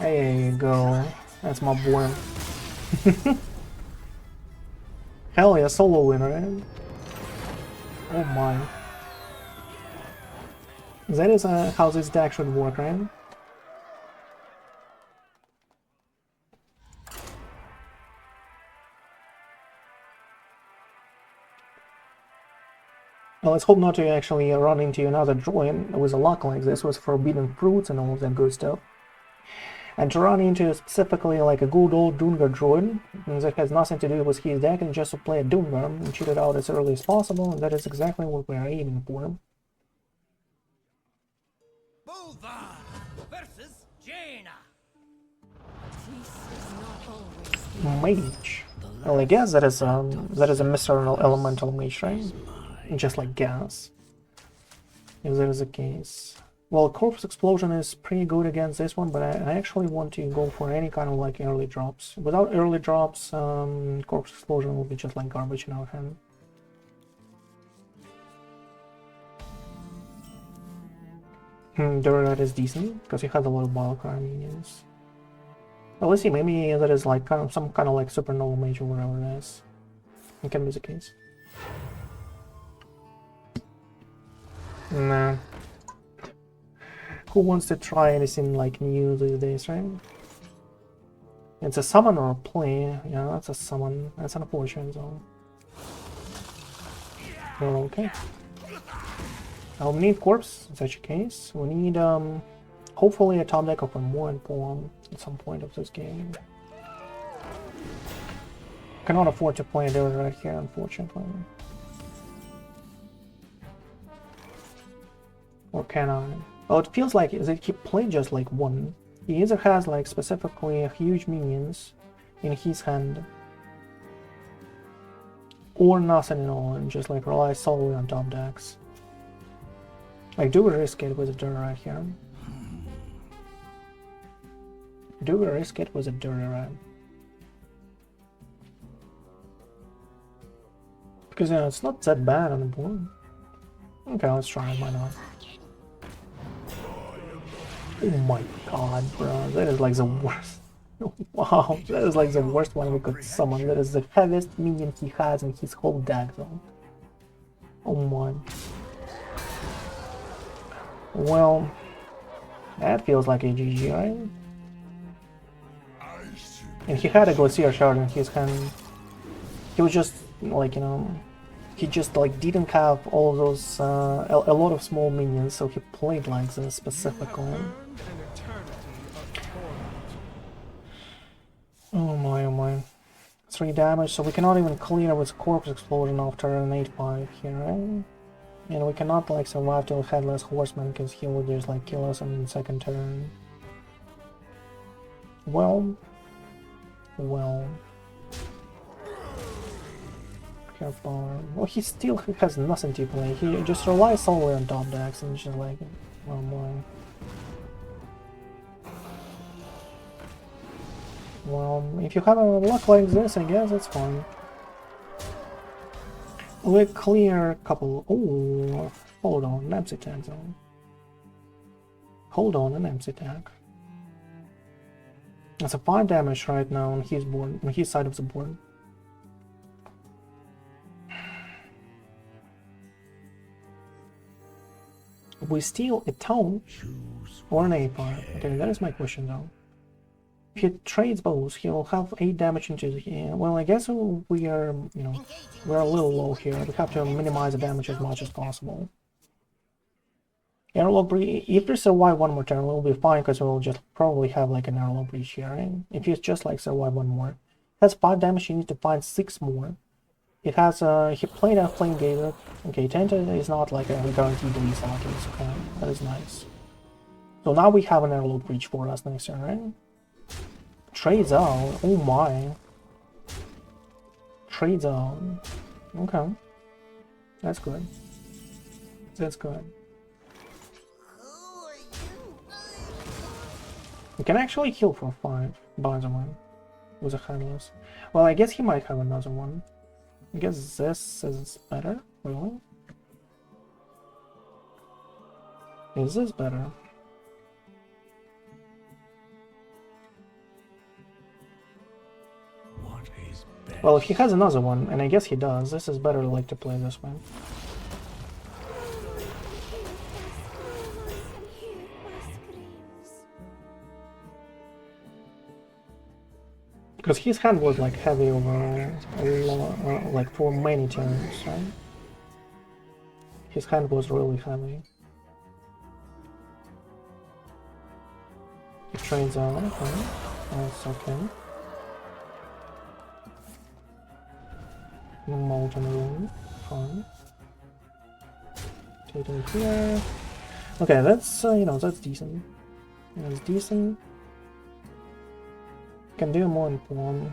there you go. That's my boy. Helya solo winner, right? Oh my. That is how this deck should work, right? Well, let's hope not to actually run into another drawing with a luck like this with forbidden fruits and all of that good stuff. And to run into specifically like a good old Doomgar druid that has nothing to do with his deck and just to play a Doomgar and shoot it out as early as possible, and that is exactly what we are aiming for. Bulvar versus Jaina. Mage. Well, I guess that is a Mr. Elemental Mage, right? Just like gas. If that is the case. Well, Corpse Explosion is pretty good against this one, but I actually want to go for any kind of like early drops. Without early drops, Corpse Explosion will be just like garbage in our hand. Durarad is decent, because he has a lot of wildcard minions. Well, let's see, maybe that is like some kind of like Supernova Mage or whatever it is. It can be the case. Nah. Who wants to try anything like new these days, right? It's a summon or a play. Yeah, that's a summon. That's unfortunate though. Well, okay. I'll need Corpse in such a case. We need hopefully a top deck of a Maw and Paw at some point of this game. Cannot afford to play it right here, unfortunately. Or can I? Oh, it feels like that he played just like one. He either has like specifically huge minions in his hand, or nothing at all, and just like relies solely on top decks. Like, do we risk it with a Dura right here? Do we risk it with a Dura? Because it's not that bad on the board. Okay, let's try it, why not? Oh my god, bro, that is like the worst. Wow, that is like the worst one we could summon. That is the heaviest minion he has in his whole deck, though. Oh my. Well, that feels like a GG, right? And he had a Glacier Shard in his hand. He was just, like, you know, he just, like, didn't have all of those, a lot of small minions, so he played like this specifically. Oh my, oh my. 3 damage, so we cannot even clear with Corpse Explosion after an 8-5 here, right? And we cannot like survive till Headless Horseman because he will just like kill us on the second turn. Well. Careful. Well, he still has nothing to play. He just relies solely on top decks and just like, oh boy. Well, if you have a luck like this, I guess it's fine. We'll clear a couple. Oh, hold on, an MC tag zone. Hold on, an MC tag. That's a 5 damage right now on his board, on his side of the board. We steal a tone or an A5. Okay, that is my question though. If he trades both, he'll have 8 damage into the... well, I guess we are, you know, we're a little low here. We have to minimize the damage as much as possible. Airlock Breach, if we survive one more turn, we'll be fine because we'll just probably have like an Airlock Breach here. And if you just like survive one more, that's 5 damage, you need to find 6 more. It has he played a flame gated. Okay, Tainted is not like a guaranteed release artist, okay. That is nice. So now we have an Airlock Breach for us next turn, right? Trades out. Oh my. Trades out. Okay. That's good. That's good. We can actually heal for 5, by the way, with a headless. Well, I guess he might have another one. I guess this is better, really? Is this better? What is best? Well, if he has another one, and I guess he does, this is better like to play this way. Because his hand was like heavy over like for many turns, right? His hand was really heavy. He trains out, okay. That's okay. Molten Room, fine. Take it here. Okay, that's, you know, that's decent. That's decent. Can do more than one.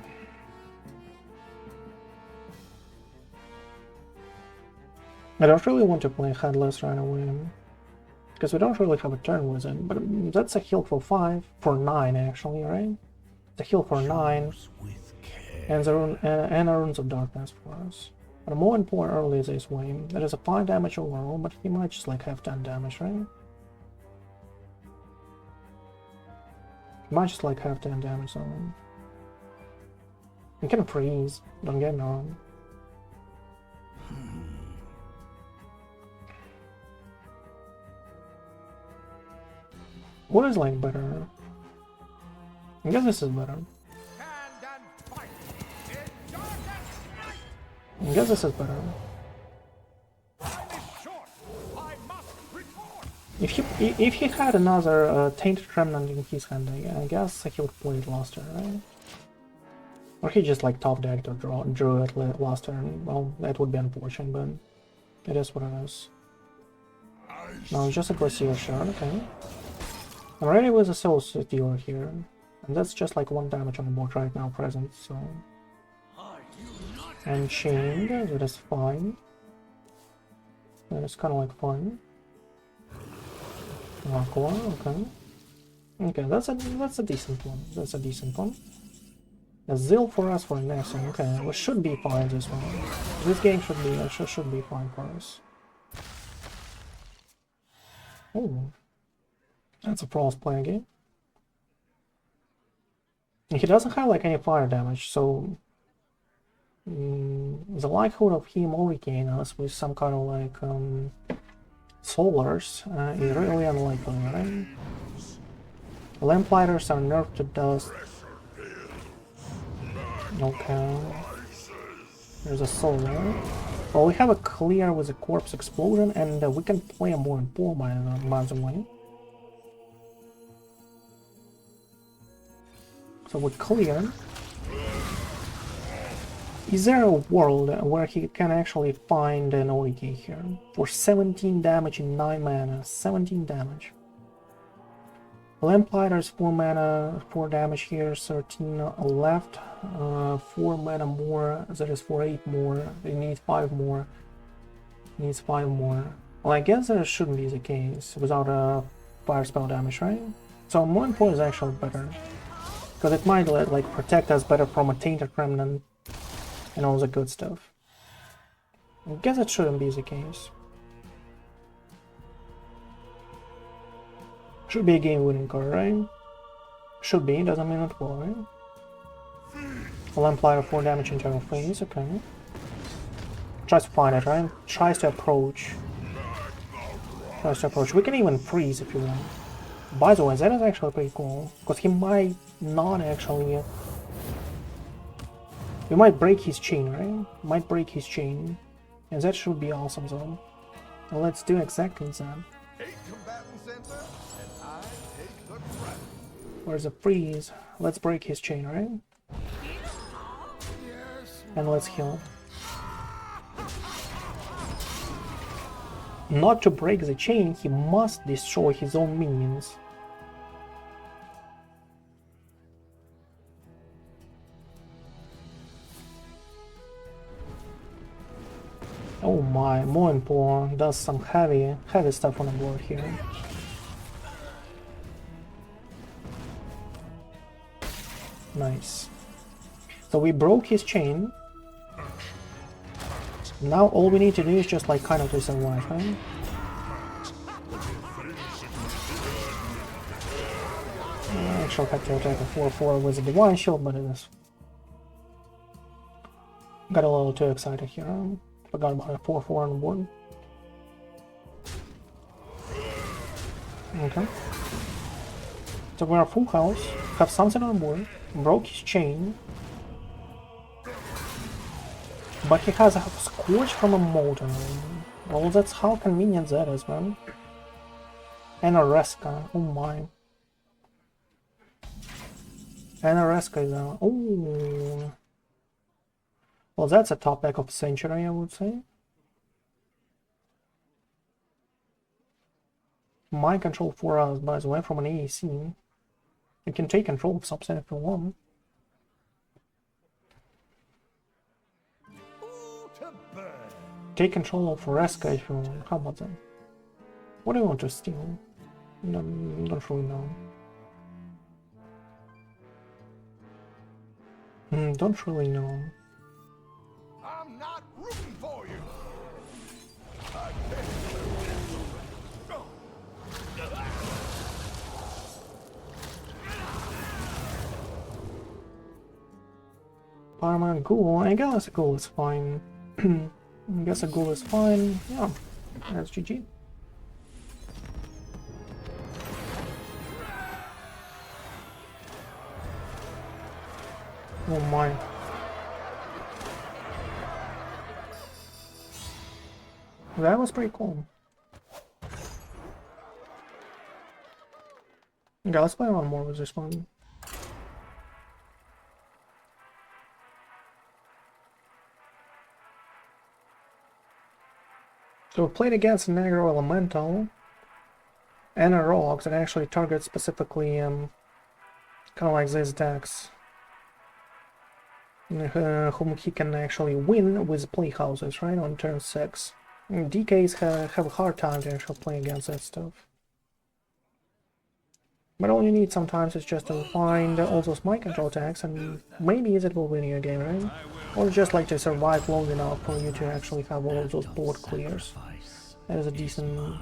I don't really want to play Headless right away, because we don't really have a turn with it, but that's a heal for 5, for 9 actually, right? It's a heal for 9, and a Runes of Darkness for us. But Maw and Paw early is this way. That is a 5 damage overall, but he might just like have 10 damage, right? Might just like have 10 damage on him. He can freeze, don't get me wrong. What is like better? I guess this is better. I guess this is better. If he had another Tainted Remnant in his hand, I guess he would play it last turn, right? Or he just like top decked or drew it last turn. Well, that would be unfortunate, but it is what it is. No, just a Glacier Shard, okay. I'm ready with a Soul Stealer here. And that's just like 1 damage on the board right now present, so... And Chained, that is fine. That is kinda like fun. Aqua, okay. Okay, that's a decent one. That's a decent one. A Zeal for us for next one. Okay, we should be fine this one. This game should be fine for us. Oh, that's a Frost play again. He doesn't have like any fire damage, so the likelihood of him overgaining us with some kind of like Solars is really unlikely, right? Lamplighters are nerfed to dust. Okay. There's a Solar. Well, we have a clear with a Corpse Explosion, and we can play a Maw and Paw by the way. So with clear, is there a world where he can actually find an OEK here? For 17 damage in 9 mana, 17 damage. Lamplighters 4 mana, 4 damage here, 13 left, 4 mana more, that is for 8 more, they need 5 more, needs 5 more. Well, I guess that shouldn't be the case without a fire spell damage, right? So Maw and Paw is actually better, because it might like protect us better from a Tainted Remnant and all the good stuff. I guess it shouldn't be the case. Should be a game-winning card, right? Should be, doesn't mean it will, right? Lamplighter 4 damage into our face, okay. Tries to find it, right? Tries to approach. We can even freeze if you want. By the way, that is actually pretty cool, because he might not actually... We might break his chain, right? Might break his chain. And that should be awesome, though. And let's do exactly that. Where's the freeze? Let's break his chain, right? And let's heal. Not to break the chain, he must destroy his own minions. Oh my, Maw and Paw does some heavy stuff on the board here. Nice. So we broke his chain. Now all we need to do is just like kind of to survive, right? I actually had to attack a 4-4 with a Divine Shield, but it is... Got a little too excited here. Forgot about a 4-4 on the board. Okay. So we're full house, have something on board, broke his chain. But he has a Scorch from a Molten. Well, that's how convenient that is, man. And a Reska, oh my. And a Reska is a... Oh. Well, that's a top deck of Century, I would say. Mind control for us, by the way, from an AAC. You can take control of subset if you want. Take control of Reska if you want. How about that? What do you want to steal? Don't really know. Don't really know. I'm not rooting for you. Parma Ghoul, I guess a Ghoul is fine. I guess a Ghoul is fine. Yeah, that's GG. Oh my. That was pretty cool. Okay, let's play one more with this one. So we played against an Aggro Elemental and a Rogue that actually targets specifically kind of like these decks. Whom he can actually win with playhouses, right, on turn 6. DKs have a hard time to actually play against that stuff. But all you need sometimes is just to find all those mind control attacks, and maybe it will win you a game, right? Or just like to survive long enough for you to actually have all of those board clears. That is a decent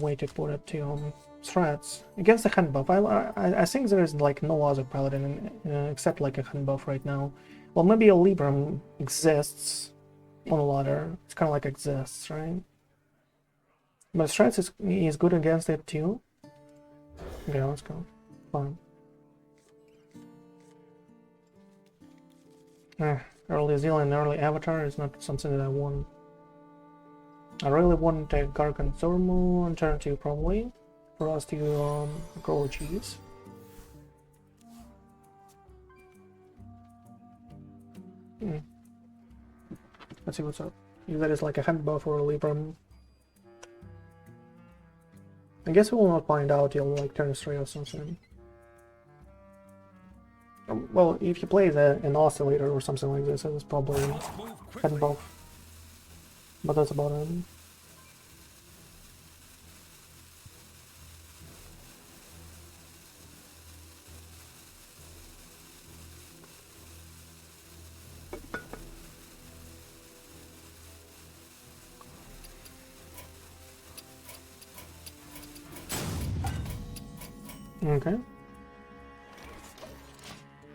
way to put it to threats. Against the hand buff, I think there is like no other paladin except like a hand buff right now. Well, maybe a Libram exists on a ladder. It's kind of like exists, right? But threats is good against it too. Okay, let's go. Fine. Early Zealand, early Avatar is not something that I want. I really want to take Gorgonzormu on turn 2 probably, for us to grow cheese. Let's see what's up. If that is like a hand buff or a Libram. I guess we will not find out till like turn 3 or something. Well, if he plays an oscillator or something like this, it's probably hand buff. But that's about it. Okay.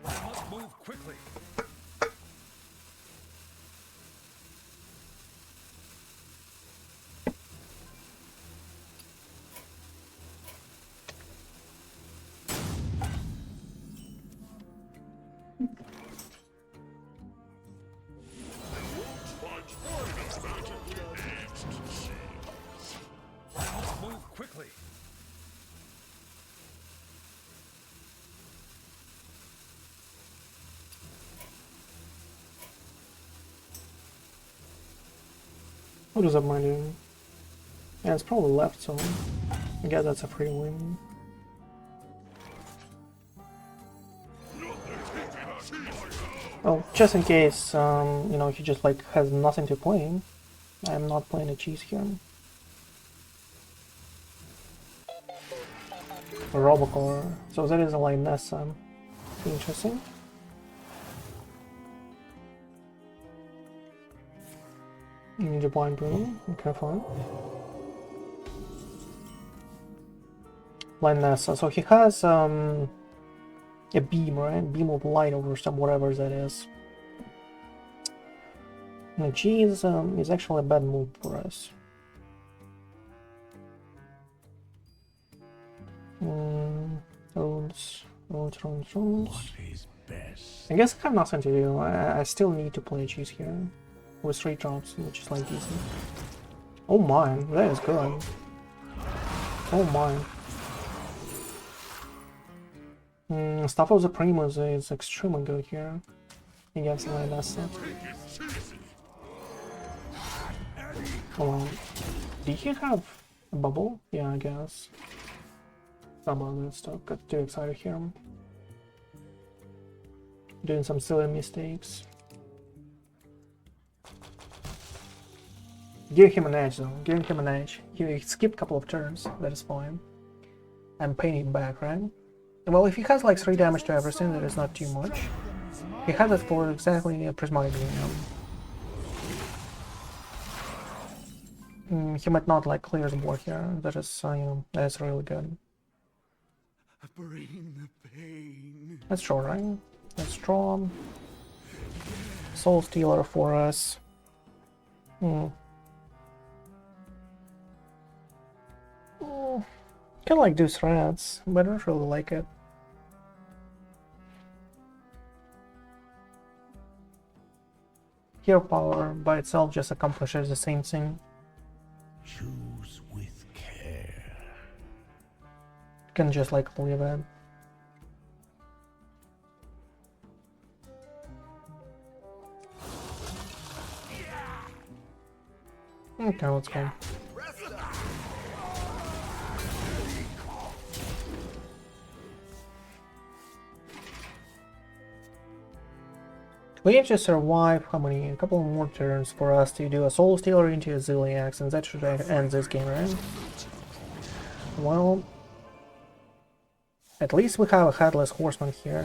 Must move quickly. Move quickly. What does that mind doing? Yeah, it's probably left, so I guess that's a free win. Well, just in case, you know, he just like has nothing to play, I'm not playing a cheese here. Robocore, so that is a Lionessa. Interesting. Ninja Blind Broom, okay, fine. Lionessa, so he has a beam, right? Beam of light over some whatever that is. And cheese is actually a bad move for us. Runes. What is best? I guess I have nothing to do. I still need to play cheese here. With 3 drops, which is like decent. Oh my, that is good. Oh my. Stuff of the Primus is extremely good here. Against my asset. Oh, did he have a bubble? Yeah, I guess. Some of that stuff. Got too excited here. Doing some silly mistakes. Give him an edge though, give him an edge. He skipped a couple of turns, that is fine. I'm paying him back, right? Well, if he has like 3 damage to everything, that is not too much. He had it for exactly a prismatic union. He might not like clear the board here, that is, you know, that is really good. Bring the pain. Let's draw, right? Let's draw. Soul Stealer for us. Can like do threats, but I don't really like it. Hero power by itself just accomplishes the same thing. Choose with care. You can just like leave it. Okay, let's go. We have to survive how many? A couple more turns for us to do a Soul Stealer into a Zilliax, and that should end this game, right? Well, at least we have a Headless Horseman here.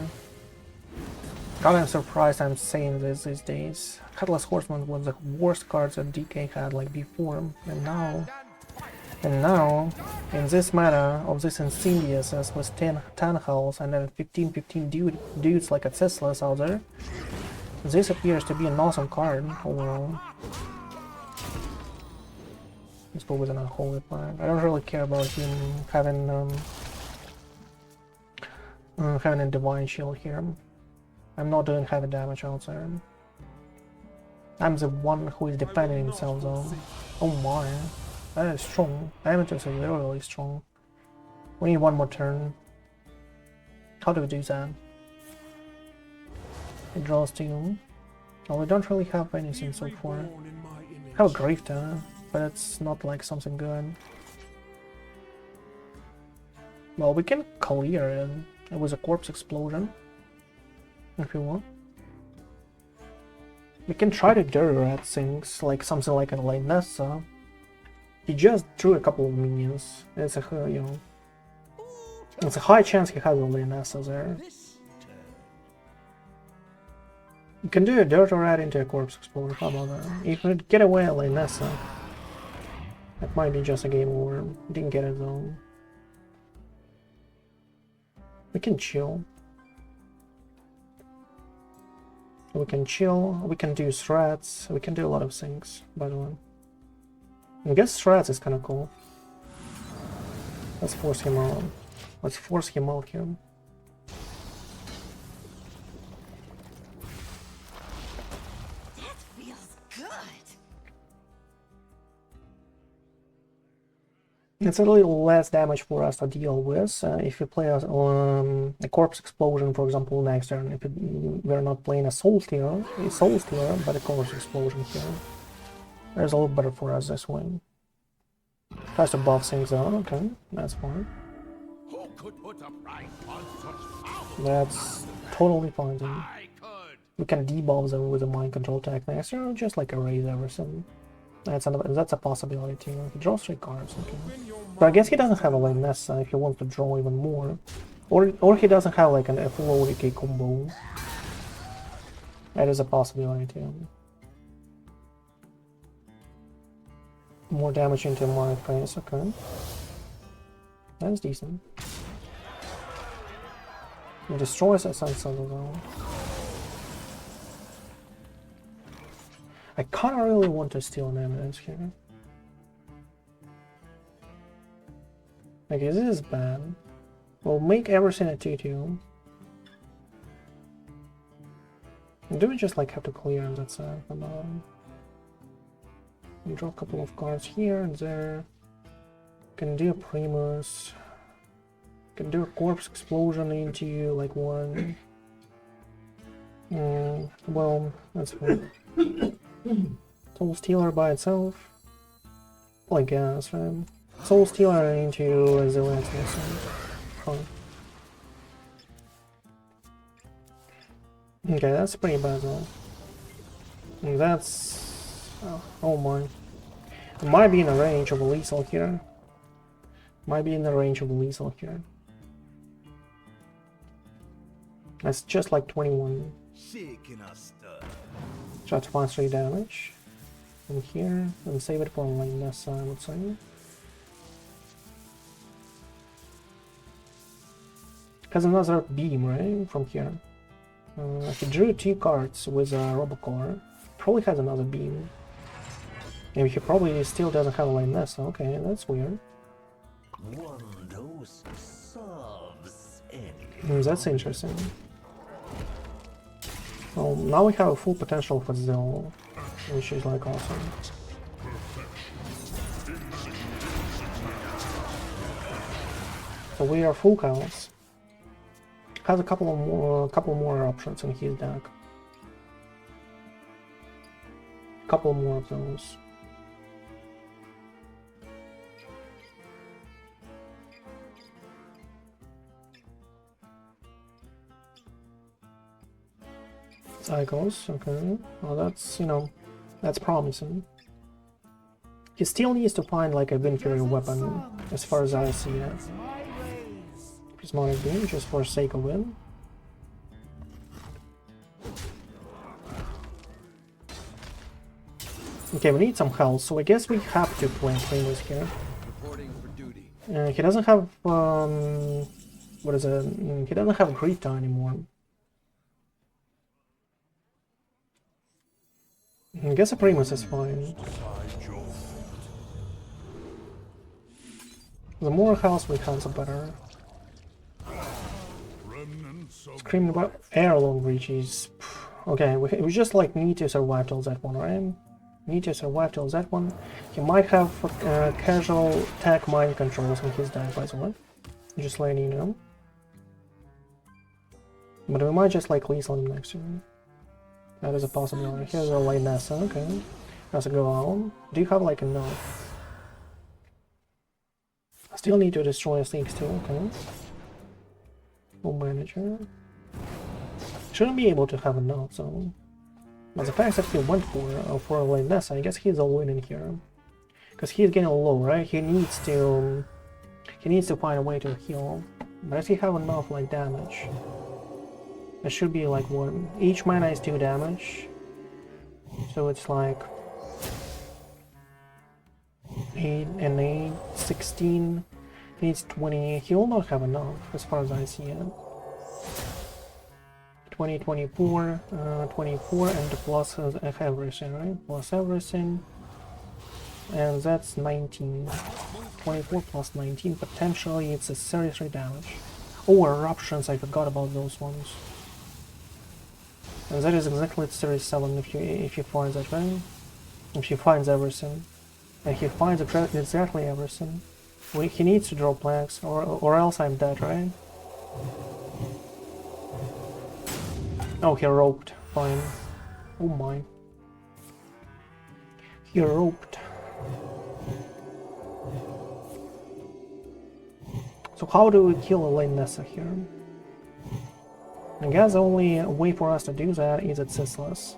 God, I'm surprised I'm saying this these days. Headless Horseman was the worst cards that DK had like before, and now, in this meta of this Incendiuses with 10 hulls and then 15 dudes like a Teslas out there, this appears to be an awesome card overall. Let's put with an Unholy Flag. I don't really care about him having a Divine Shield here. I'm not doing heavy damage out there. I'm the one who is defending himself though. Oh my, that is strong. Hematurge is really strong. We need one more turn. How do we do that? It draws 2. Well, we don't really have anything so far. We have a Griftah, but it's not like something good. Well, we can clear it with a Corpse Explosion, if you want. We can try to dirty rat things, like something like a Lionessa. He just drew a couple of minions. It's a, you know, it's a high chance he has a Lionessa there. You can do a Dirty Rat into a Corpse Exploder, how about that? If you get away a Lionessa, that might be just a game over. Didn't get it though. We can chill. We can chill, we can do threats, we can do a lot of things, by the way. I guess threats is kinda cool. Let's force him out. Let's force him out here. It's a little less damage for us to deal with if we play a Corpse Explosion, for example, next turn. If we're not playing a Soul Stealer, but a Corpse Explosion here. There's a little better for us this way. Tries to buff things out, okay, that's fine. Who could put a price on such power? That's totally fine then. I could. We can debuff them with a mind control technique, or just like erase everything. That's a possibility too. He draws 3 cards, okay. But I guess he doesn't have a like Nessa if he wants to draw even more. Or he doesn't have like a full ODK combo. That is a possibility too. More damage into my face, okay. That's decent. It destroys a sense of though. I kinda really want to steal an evidence here. Okay, this is bad. We'll make everything a 2-2. Do we just like have to clear that side from the bottom? We draw a couple of cards here and there. Can do a Primus. Can do a Corpse Explosion into like one. Well, that's fine. Soul Stealer by itself. Well, I guess, right? Soul Stealer into Resilience. Fine. Okay, that's pretty bad though. And that's... oh my. It might be in the range of a lethal here. Might be in the range of a lethal here. That's just like 21. Try to find 3 damage. From here. And save it for like Nessa, I would say. Has another beam, right? From here. He drew 2 cards with a Robocolor. Probably has another beam. Maybe he probably still doesn't have a line Nessa. Okay, that's weird. That's interesting. Well, now we have a full potential for Zil, which is like awesome. So we are full chaos. Has a couple more options in his deck. Couple more of those. Cycles, okay. Well, that's, you know, that's promising. He still needs to find like a Winfury weapon, as far as I see it. Prismatic Beam, just for sake of it. Okay, we need some health, so I guess we have to play Primus here. He doesn't have, what is it? He doesn't have Griftah anymore. I guess a Primus is fine. The more health we have, the better. Screaming about Airlock Breach is... okay, we just like need to survive till that one, right? Need to survive till that one. He might have casual tech mind controls in his deck, by the way. Just letting you know. But we might just like lethal him next turn. That is a possibility. Here's a light Nessa, okay. Has to go out. Do you have like enough? I still need to destroy a Snakes too, okay. Full manager. Shouldn't be able to have enough, so... but the fact that he went for a light Nessa, I guess he's all winning here. Because he's getting low, right? He needs to find a way to heal. But does he have enough like damage? It should be like 1. Each mana is 2 damage. So it's like 8 and 8, 16. He needs 20. He will not have enough as far as I see it. 20, 24, 24, and plus everything, right? Plus everything. And that's 19. 24 plus 19. Potentially it's a 33 damage. Oh, eruptions, I forgot about those ones. And that is exactly 37 if you find that, right? If he finds everything. And he finds exactly everything. He needs to draw plaques, or else I'm dead, right? Oh, he roped. Fine. Oh my. Roped. So how do we kill a lane Nessa here? I guess the only way for us to do that is at Ceaseless.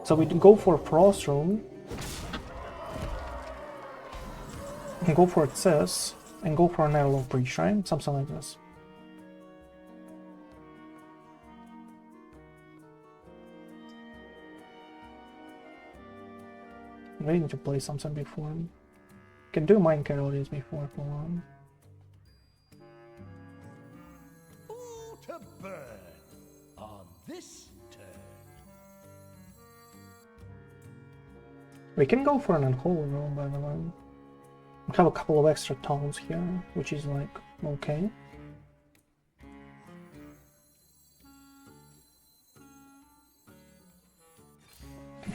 So we go for Frost Rune, and go for Cis, and go for an Airlock Breach, right? Something like this. I'm waiting to play something before. Can do Mind Casualties before for one. Who to burn on this turn? We can go for an Unholy Room, by the way. We have a couple of extra tones here, which is like, okay.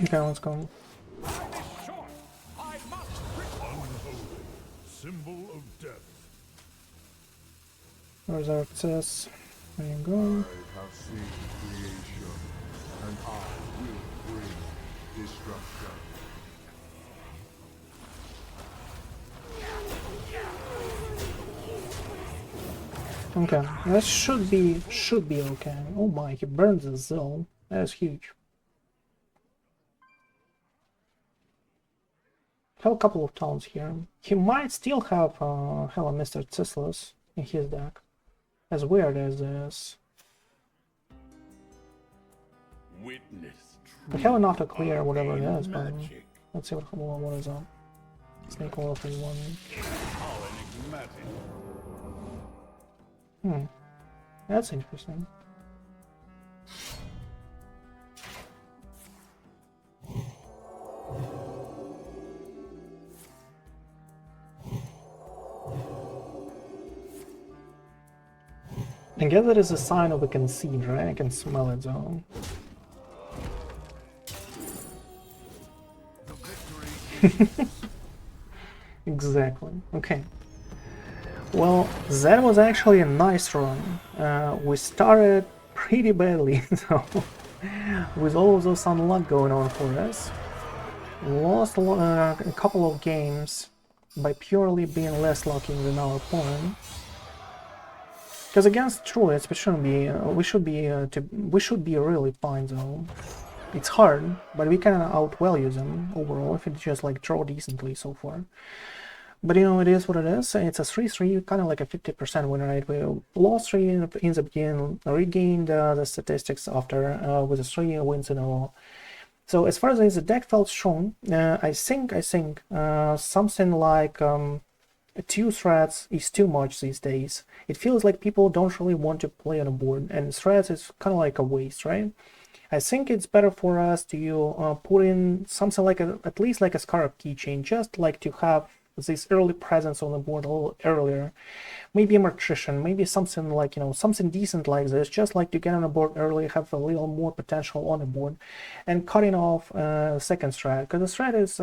Okay, let's go. Symbol of death. Where's our Cis? There you go. I have seen creation, and I will bring destruction. Okay, that should be okay. Oh my, he burns the Zill. That is huge. Have a couple of tones here. He might still have Helya Mr. Ceaseless in his deck. As weird as this. Witness. We have enough to clear whatever it is, but let's see what is up. Snake Oil 3-1. That's interesting. I guess that is a sign of a concede, right? I can smell it though. Exactly. Okay. Well, that was actually a nice run. We started pretty badly, so with all of those unluck going on for us. Lost a couple of games by purely being less lucky than our opponent. Because against Druids, we should be really fine though. It's hard, but we can outvalue them overall if it just like draw decently so far. But you know, it is what it is. It's a 3-3, kind of like a 50% win rate. We lost 3 in the beginning, regained the statistics after with the 3 wins in a row. So as far as the deck felt strong, I think something like 2 threats is too much these days. It feels like people don't really want to play on a board, and threats is kind of like a waste, right? I think it's better for us to put in something like at least like a Scarab Keychain, just like to have this early presence on the board a little earlier. Maybe a Matrician, maybe something like, you know, something decent like this, just like to get on the board early, have a little more potential on the board, and cutting off second strat, because the strat is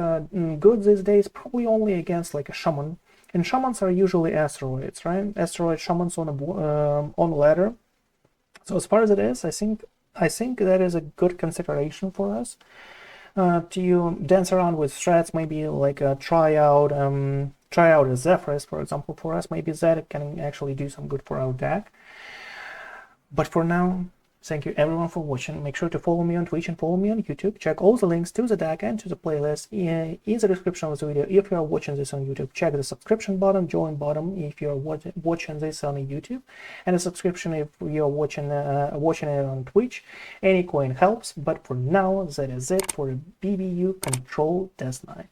good these days, probably only against like a Shaman. And Shamans are usually asteroids, right? Asteroid Shamans on a ladder. So as far as it is, I think that is a good consideration for us to dance around with strats. Maybe like try out a Zephrys, for example, for us. Maybe that can actually do some good for our deck. But for now, thank you everyone for watching. Make sure to follow me on Twitch and follow me on YouTube. Check all the links to the deck and to the playlist in the description of the video. If you are watching this on YouTube, check the subscription button, join button if you are watching this on YouTube, and the subscription if you are watching it on Twitch. Any coin helps, but for now, that is it for the BBU Control Death Knight.